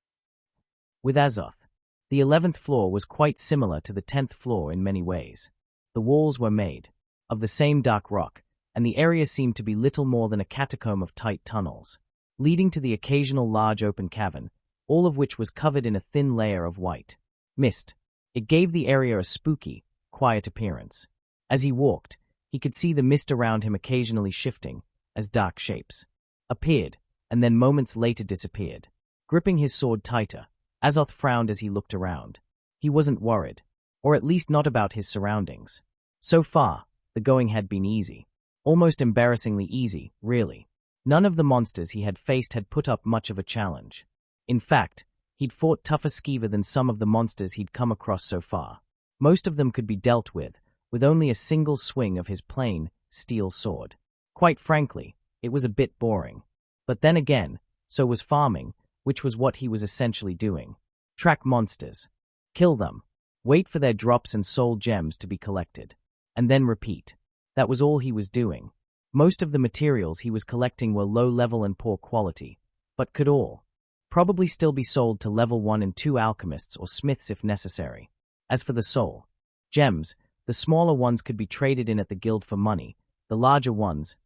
with Azoth?" The 11th floor was quite similar to the 10th floor in many ways. The walls were made of the same dark rock, and the area seemed to be little more than a catacomb of tight tunnels, leading to the occasional large open cavern, all of which was covered in a thin layer of white mist. It gave the area a spooky, quiet appearance. As he walked, he could see the mist around him occasionally shifting, as dark shapes appeared, and then moments later disappeared. Gripping his sword tighter, Azoth frowned as he looked around. He wasn't worried, or at least not about his surroundings. So far, the going had been easy. Almost embarrassingly easy, really. None of the monsters he had faced had put up much of a challenge. In fact, he'd fought tougher skeever than some of the monsters he'd come across so far. Most of them could be dealt with only a single swing of his plain, steel sword. Quite frankly, it was a bit boring. But then again, so was farming, which was what he was essentially doing. Track monsters. Kill them. Wait for their drops and soul gems to be collected. And then repeat. That was all he was doing. Most of the materials he was collecting were low level and poor quality, but could all probably still be sold to level 1 and 2 alchemists or smiths if necessary. As for the soul gems, the smaller ones could be traded in at the guild for money, the larger ones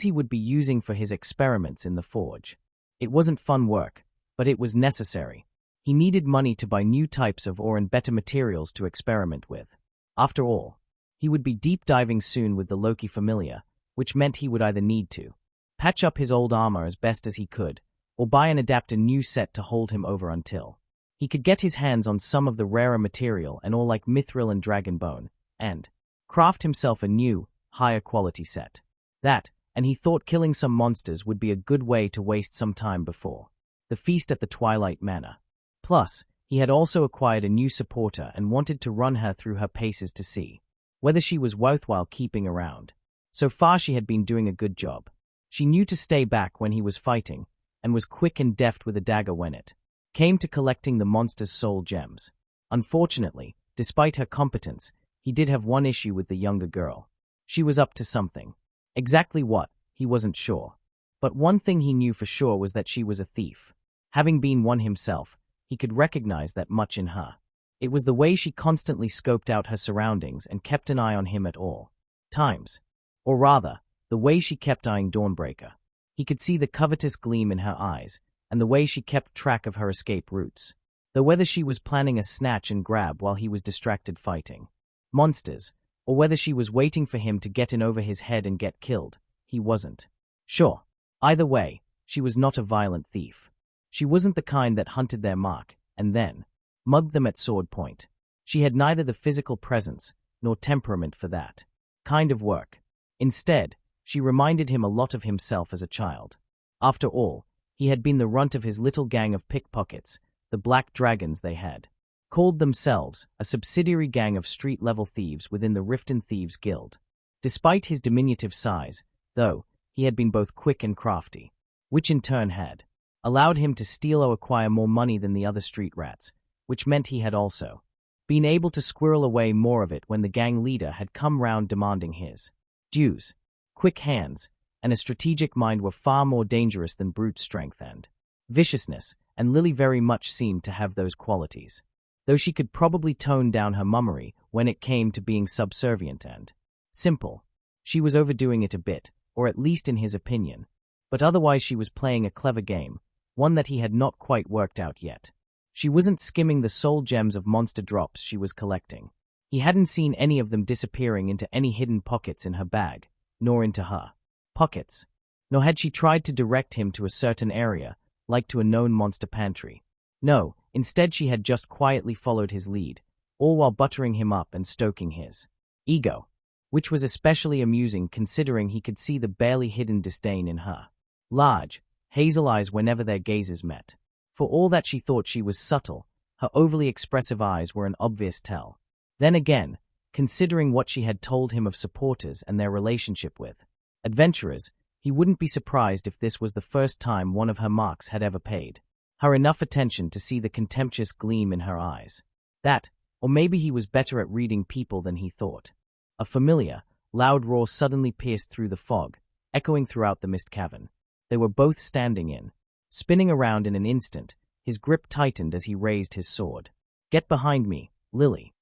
he would be using for his experiments in the forge. It wasn't fun work, but it was necessary. He needed money to buy new types of ore and better materials to experiment with. After all, he would be deep diving soon with the Loki familiar, which meant he would either need to patch up his old armor as best as he could, or buy and adapt a new set to hold him over until he could get his hands on some of the rarer material and all like mithril and dragon bone, and craft himself a new, higher quality set. That, and he thought killing some monsters would be a good way to waste some time before the feast at the Twilight Manor. Plus, he had also acquired a new supporter and wanted to run her through her paces to see whether she was worthwhile keeping around. So far she had been doing a good job. She knew to stay back when he was fighting, and was quick and deft with a dagger when it came to collecting the monster's soul gems. Unfortunately, despite her competence, he did have one issue with the younger girl. She was up to something. Exactly what, he wasn't sure. But one thing he knew for sure was that she was a thief. Having been one himself, he could recognize that much in her. It was the way she constantly scoped out her surroundings and kept an eye on him at all times. Or rather, the way she kept eyeing Dawnbreaker. He could see the covetous gleam in her eyes, and the way she kept track of her escape routes. Though whether she was planning a snatch and grab while he was distracted fighting monsters, or whether she was waiting for him to get in over his head and get killed, he wasn't sure. Either way, she was not a violent thief. She wasn't the kind that hunted their mark, and then mugged them at sword point. She had neither the physical presence nor temperament for that kind of work. Instead, She reminded him a lot of himself as a child. After all, he had been the runt of his little gang of pickpockets, the Black Dragons they had called themselves, a subsidiary gang of street-level thieves within the Riften Thieves Guild. Despite his diminutive size, though, he had been both quick and crafty, which in turn had allowed him to steal or acquire more money than the other street rats, which meant he had also been able to squirrel away more of it when the gang leader had come round demanding his dues. Quick hands and a strategic mind were far more dangerous than brute strength and viciousness, and Lily very much seemed to have those qualities, though she could probably tone down her mummery when it came to being subservient and simple. She was overdoing it a bit, or at least in his opinion, but otherwise she was playing a clever game, one that he had not quite worked out yet. She wasn't skimming the soul gems of monster drops she was collecting. He hadn't seen any of them disappearing into any hidden pockets in her bag, nor into her pockets. Nor had she tried to direct him to a certain area, like to a known monster pantry. No, instead she had just quietly followed his lead, all while buttering him up and stoking his ego, which was especially amusing considering he could see the barely hidden disdain in her large, hazel eyes whenever their gazes met. For all that she thought she was subtle, her overly expressive eyes were an obvious tell. Then again, considering what she had told him of supporters and their relationship with adventurers, he wouldn't be surprised if this was the first time one of her marks had ever paid her enough attention to see the contemptuous gleam in her eyes. That, or maybe he was better at reading people than he thought. A familiar, loud roar suddenly pierced through the fog, echoing throughout the mist cavern. They were both standing in, spinning around in an instant, his grip tightened as he raised his sword. "Get behind me, Lily,"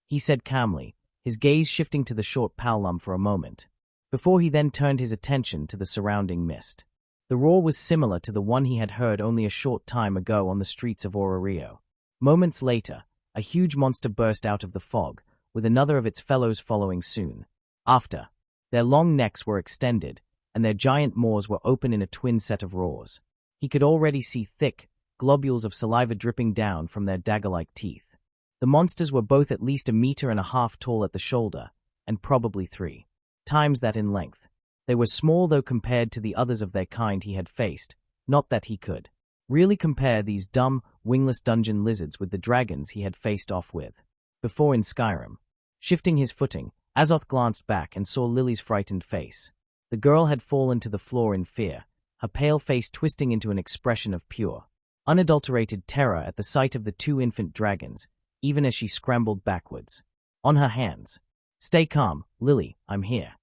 he said calmly, his gaze shifting to the short Paolum for a moment, before he then turned his attention to the surrounding mist. The roar was similar to the one he had heard only a short time ago on the streets of Ororio. Moments later, a huge monster burst out of the fog, with another of its fellows following soon after. Their long necks were extended, and their giant maws were open in a twin set of roars. He could already see thick globules of saliva dripping down from their dagger-like teeth. The monsters were both at least 1.5 meters tall at the shoulder, and probably 3 times that in length. They were small though compared to the others of their kind he had faced, not that he could really compare these dumb, wingless dungeon lizards with the dragons he had faced off with before in Skyrim. Shifting his footing, Azoth glanced back and saw Lily's frightened face. The girl had fallen to the floor in fear, her pale face twisting into an expression of pure, unadulterated terror at the sight of the 2 infant dragons, even as she scrambled backwards. On her hands. "Stay calm, Lily, I'm here,"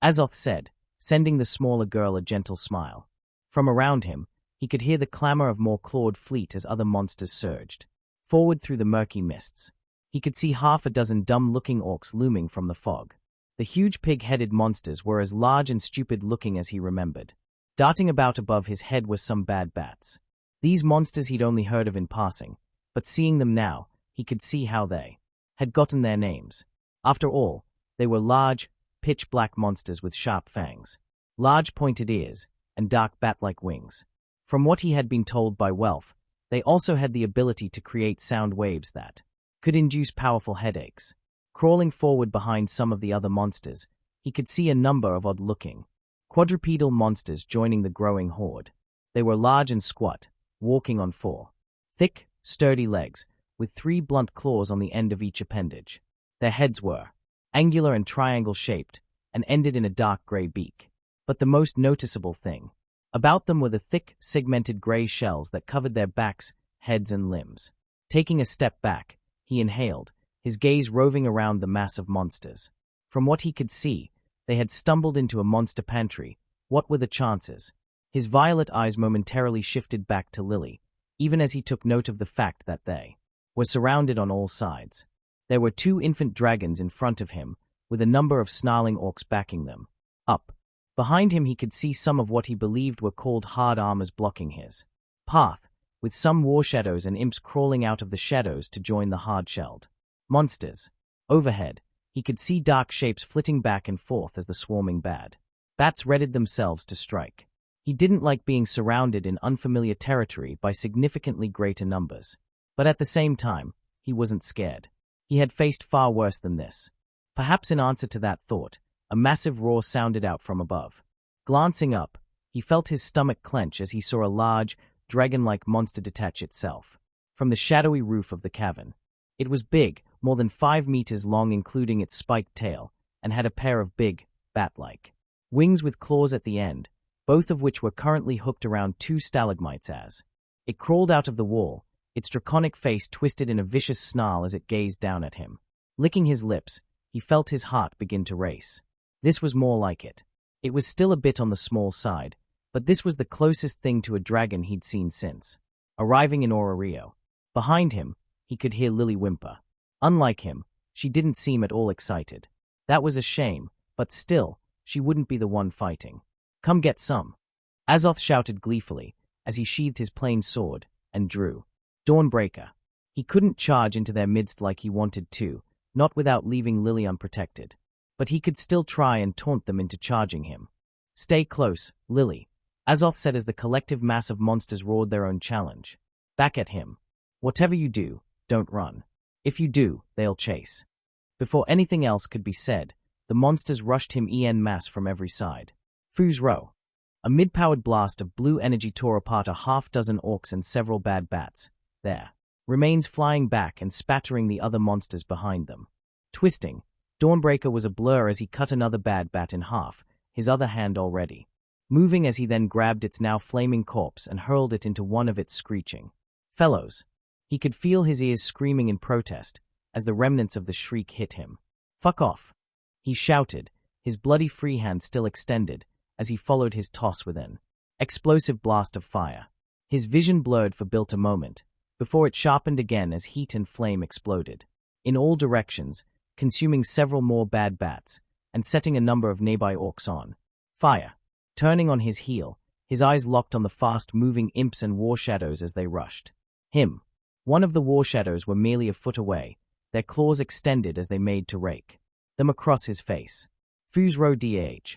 Azoth said, sending the smaller girl a gentle smile. From around him, he could hear the clamor of more clawed fleet as other monsters surged forward through the murky mists. He could see 6 dumb-looking orcs looming from the fog. The huge pig-headed monsters were as large and stupid-looking as he remembered. Darting about above his head were some bad bats. These monsters he'd only heard of in passing, but seeing them now, he could see how they had gotten their names. After all, they were large, pitch-black monsters with sharp fangs, large pointed ears, and dark bat-like wings. From what he had been told by Welf, they also had the ability to create sound waves that could induce powerful headaches. Crawling forward behind some of the other monsters, he could see a number of odd-looking, quadrupedal monsters joining the growing horde. They were large and squat, walking on 4 thick, sturdy legs, with 3 blunt claws on the end of each appendage. Their heads were angular and triangle-shaped, and ended in a dark gray beak. But the most noticeable thing about them were the thick, segmented gray shells that covered their backs, heads, and limbs. Taking a step back, he inhaled, his gaze roving around the mass of monsters. From what he could see, they had stumbled into a monster pantry. What were the chances? His violet eyes momentarily shifted back to Lily, even as he took note of the fact that they were surrounded on all sides. There were 2 infant dragons in front of him, with a number of snarling orcs backing them up. Behind him he could see some of what he believed were called hard armors blocking his path, with some war shadows and imps crawling out of the shadows to join the hard-shelled monsters. Overhead, he could see dark shapes flitting back and forth as the swarming bats readied themselves to strike. He didn't like being surrounded in unfamiliar territory by significantly greater numbers. But at the same time, he wasn't scared. He had faced far worse than this. Perhaps in answer to that thought, A massive roar sounded out from above. Glancing up, he felt his stomach clench as he saw a large, dragon-like monster detach itself from the shadowy roof of the cavern. It was big, more than 5 meters long including its spiked tail, and had a pair of big, bat-like wings with claws at the end, both of which were currently hooked around 2 stalagmites as it crawled out of the wall, its draconic face twisted in a vicious snarl as it gazed down at him. Licking his lips, he felt his heart begin to race. This was more like it. It was still a bit on the small side, but this was the closest thing to a dragon he'd seen since arriving in Rio. Behind him, he could hear Lily whimper. Unlike him, she didn't seem at all excited. That was a shame, but still, she wouldn't be the one fighting. Come get some. Azoth shouted gleefully as he sheathed his plain sword and drew Dawnbreaker. He couldn't charge into their midst like he wanted to, not without leaving Lily unprotected. But he could still try and taunt them into charging him. Stay close, Lily, Azoth said as the collective mass of monsters roared their own challenge. Back at him. Whatever you do, don't run. If you do, they'll chase. Before anything else could be said, the monsters rushed him en masse from every side. Foo's row. A mid-powered blast of blue energy tore apart a half-dozen orcs and several bad bats. Their remains flying back and spattering the other monsters behind them. Twisting, Dawnbreaker was a blur as he cut another bad bat in half, his other hand already moving as he then grabbed its now flaming corpse and hurled it into one of its screeching fellows. He could feel his ears screaming in protest as the remnants of the shriek hit him. Fuck off, he shouted, his bloody free hand still extended as he followed his toss with an explosive blast of fire. His vision blurred for a moment, before it sharpened again as heat and flame exploded in all directions, consuming several more bad bats and setting a number of nearby orcs on fire. Turning on his heel, his eyes locked on the fast-moving imps and war shadows as they rushed him. One of the war shadows were merely a foot away, their claws extended as they made to rake them across his face. Fuse row DH.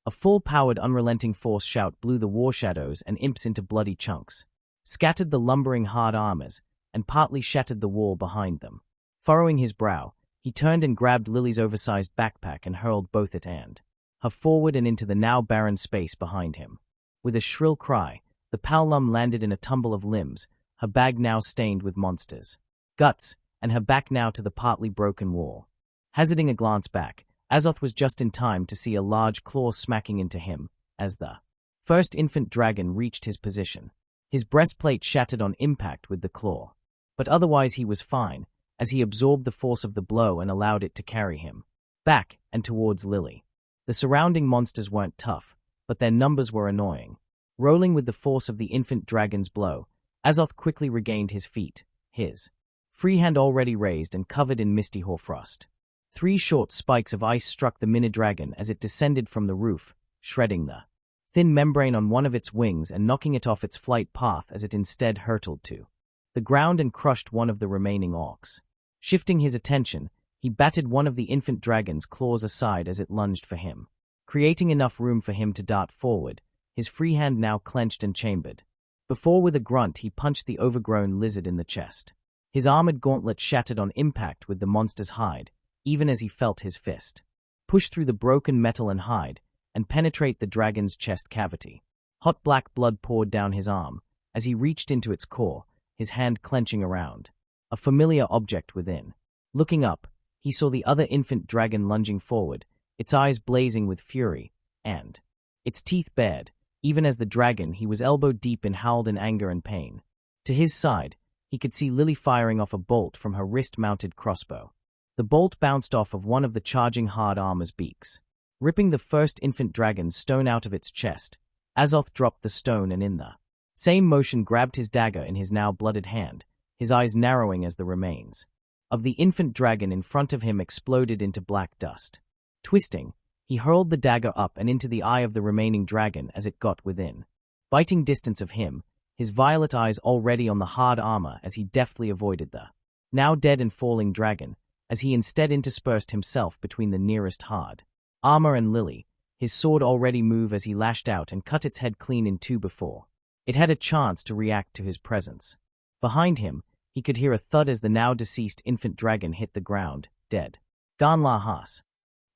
A full-powered unrelenting force shout blew the war shadows and imps into bloody chunks, scattered the lumbering hard armors, and partly shattered the wall behind them. Furrowing his brow, he turned and grabbed Lily's oversized backpack and hurled both it and her forward and into the now barren space behind him. With a shrill cry, the Palum landed in a tumble of limbs, her bag now stained with monsters' guts, and her back now to the partly broken wall. Hazarding a glance back, Azoth was just in time to see a large claw smacking into him as the first infant dragon reached his position. His breastplate shattered on impact with the claw. But otherwise he was fine, as he absorbed the force of the blow and allowed it to carry him back and towards Lily. The surrounding monsters weren't tough, but their numbers were annoying. Rolling with the force of the infant dragon's blow, Azoth quickly regained his feet, his free hand already raised and covered in misty hoarfrost. 3 short spikes of ice struck the mini-dragon as it descended from the roof, shredding the thin membrane on one of its wings and knocking it off its flight path as it instead hurtled to the ground and crushed one of the remaining orcs. Shifting his attention, he batted one of the infant dragon's claws aside as it lunged for him, creating enough room for him to dart forward, his free hand now clenched and chambered. Before with a grunt he punched the overgrown lizard in the chest. His armored gauntlet shattered on impact with the monster's hide, even as he felt his fist push through the broken metal and hide and penetrate the dragon's chest cavity. Hot black blood poured down his arm as he reached into its core, his hand clenching around a familiar object within. Looking up, he saw the other infant dragon lunging forward, its eyes blazing with fury, and its teeth bared, even as the dragon he was elbow-deep in howled in anger and pain. To his side, he could see Lily firing off a bolt from her wrist-mounted crossbow. The bolt bounced off of one of the charging hard armor's beaks, ripping the first infant dragon's stone out of its chest. Azoth dropped the stone and in the same motion grabbed his dagger in his now blooded hand, his eyes narrowing as the remains of the infant dragon in front of him exploded into black dust. Twisting, he hurled the dagger up and into the eye of the remaining dragon as it got within biting distance of him, his violet eyes already on the hard armor as he deftly avoided the now dead and falling dragon, as he instead interspersed himself between the nearest hard armor and Lily, his sword already move as he lashed out and cut its head clean in 2 before it had a chance to react to his presence. Behind him, he could hear a thud as the now-deceased infant dragon hit the ground, dead. Gan La Has.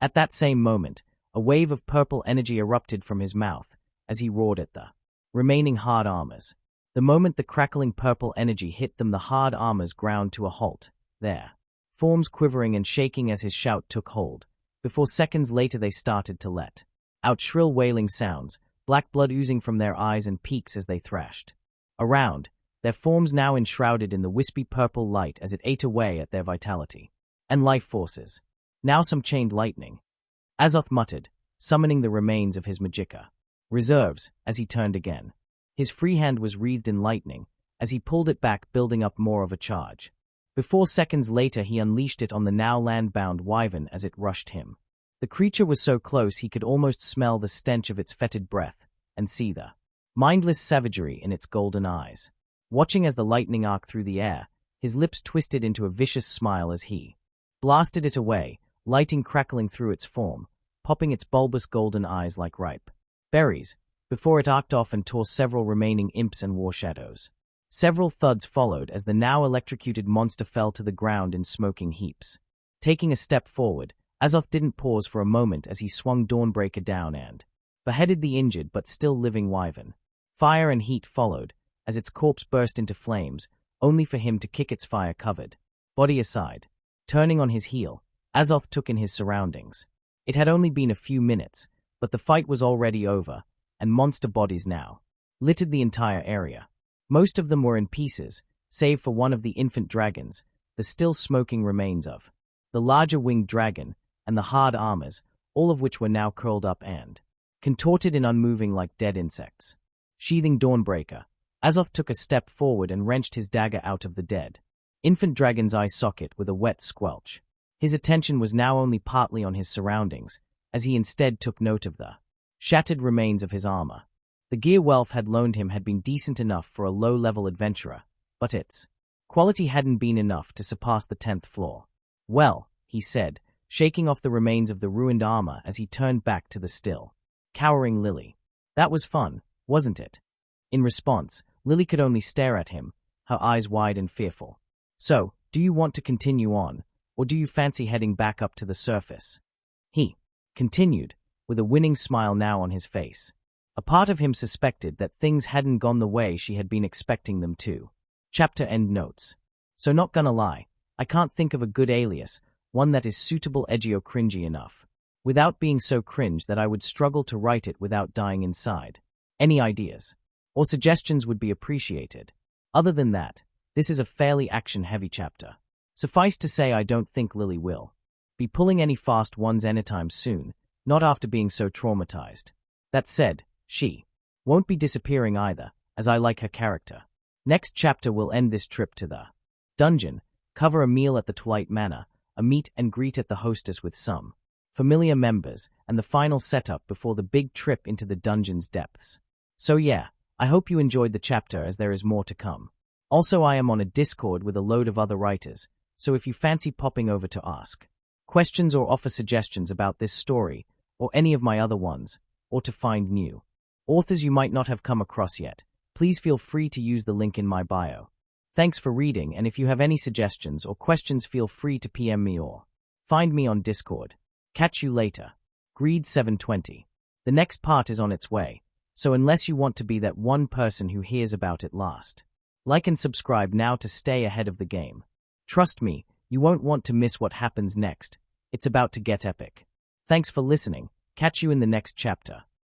At that same moment, A wave of purple energy erupted from his mouth as he roared at the remaining hard armors. The moment the crackling purple energy hit them, the hard armors ground to a halt, their forms quivering and shaking as his shout took hold. Before seconds later they started to let out shrill wailing sounds, black blood oozing from their eyes and peaks as they thrashed around, their forms now enshrouded in the wispy purple light as it ate away at their vitality and life forces. Now some chained lightning, Azoth muttered, summoning the remains of his magicka reserves as he turned again. His free hand was wreathed in lightning as he pulled it back, building up more of a charge. Before seconds later he unleashed it on the now land-bound wyvern as it rushed him. The creature was so close he could almost smell the stench of its fetid breath and see the mindless savagery in its golden eyes. Watching as the lightning arced through the air, his lips twisted into a vicious smile as he blasted it away, lighting crackling through its form, popping its bulbous golden eyes like ripe berries, before it arced off and tore several remaining imps and war shadows. Several thuds followed as the now electrocuted monster fell to the ground in smoking heaps. Taking a step forward, Azoth didn't pause for a moment as he swung Dawnbreaker down and beheaded the injured but still living wyvern. Fire and heat followed as its corpse burst into flames, only for him to kick its fire-covered body aside. Turning on his heel, Azoth took in his surroundings. It had only been a few minutes, but the fight was already over, and monster bodies now littered the entire area. Most of them were in pieces, save for one of the infant dragons, the still smoking remains of the larger winged dragon, and the hard armors, all of which were now curled up and contorted and unmoving like dead insects. Sheathing Dawnbreaker, Azoth took a step forward and wrenched his dagger out of the dead infant dragon's eye socket with a wet squelch. His attention was now only partly on his surroundings, as he instead took note of the shattered remains of his armor. The gear Welf had loaned him had been decent enough for a low-level adventurer, but its quality hadn't been enough to surpass the 10th floor. "Well," he said, shaking off the remains of the ruined armor as he turned back to the still cowering Lily. "That was fun, wasn't it?" In response, Lily could only stare at him, her eyes wide and fearful. "So, do you want to continue on, or do you fancy heading back up to the surface?" He continued, with a winning smile now on his face. A part of him suspected that things hadn't gone the way she had been expecting them to. Chapter end notes. So not gonna lie, I can't think of a good alias, one that is suitable edgy or cringy enough, without being so cringe that I would struggle to write it without dying inside. Any ideas or suggestions would be appreciated. Other than that, this is a fairly action-heavy chapter. Suffice to say, I don't think Lily will be pulling any fast ones anytime soon, not after being so traumatized. That said, she won't be disappearing either, as I like her character. Next chapter will end this trip to the dungeon, cover a meal at the Twilight Manor, a meet and greet at the hostess with some familiar members, and the final setup before the big trip into the dungeon's depths. So yeah, I hope you enjoyed the chapter, as there is more to come. Also, I am on a Discord with a load of other writers, so if you fancy popping over to ask questions or offer suggestions about this story, or any of my other ones, or to find new authors you might not have come across yet, please feel free to use the link in my bio. Thanks for reading, and if you have any suggestions or questions, feel free to PM me or find me on Discord. Catch you later. Greed 720. The next part is on its way, so unless you want to be that one person who hears about it last, like and subscribe now to stay ahead of the game. Trust me, you won't want to miss what happens next. It's about to get epic. Thanks for listening. Catch you in the next chapter.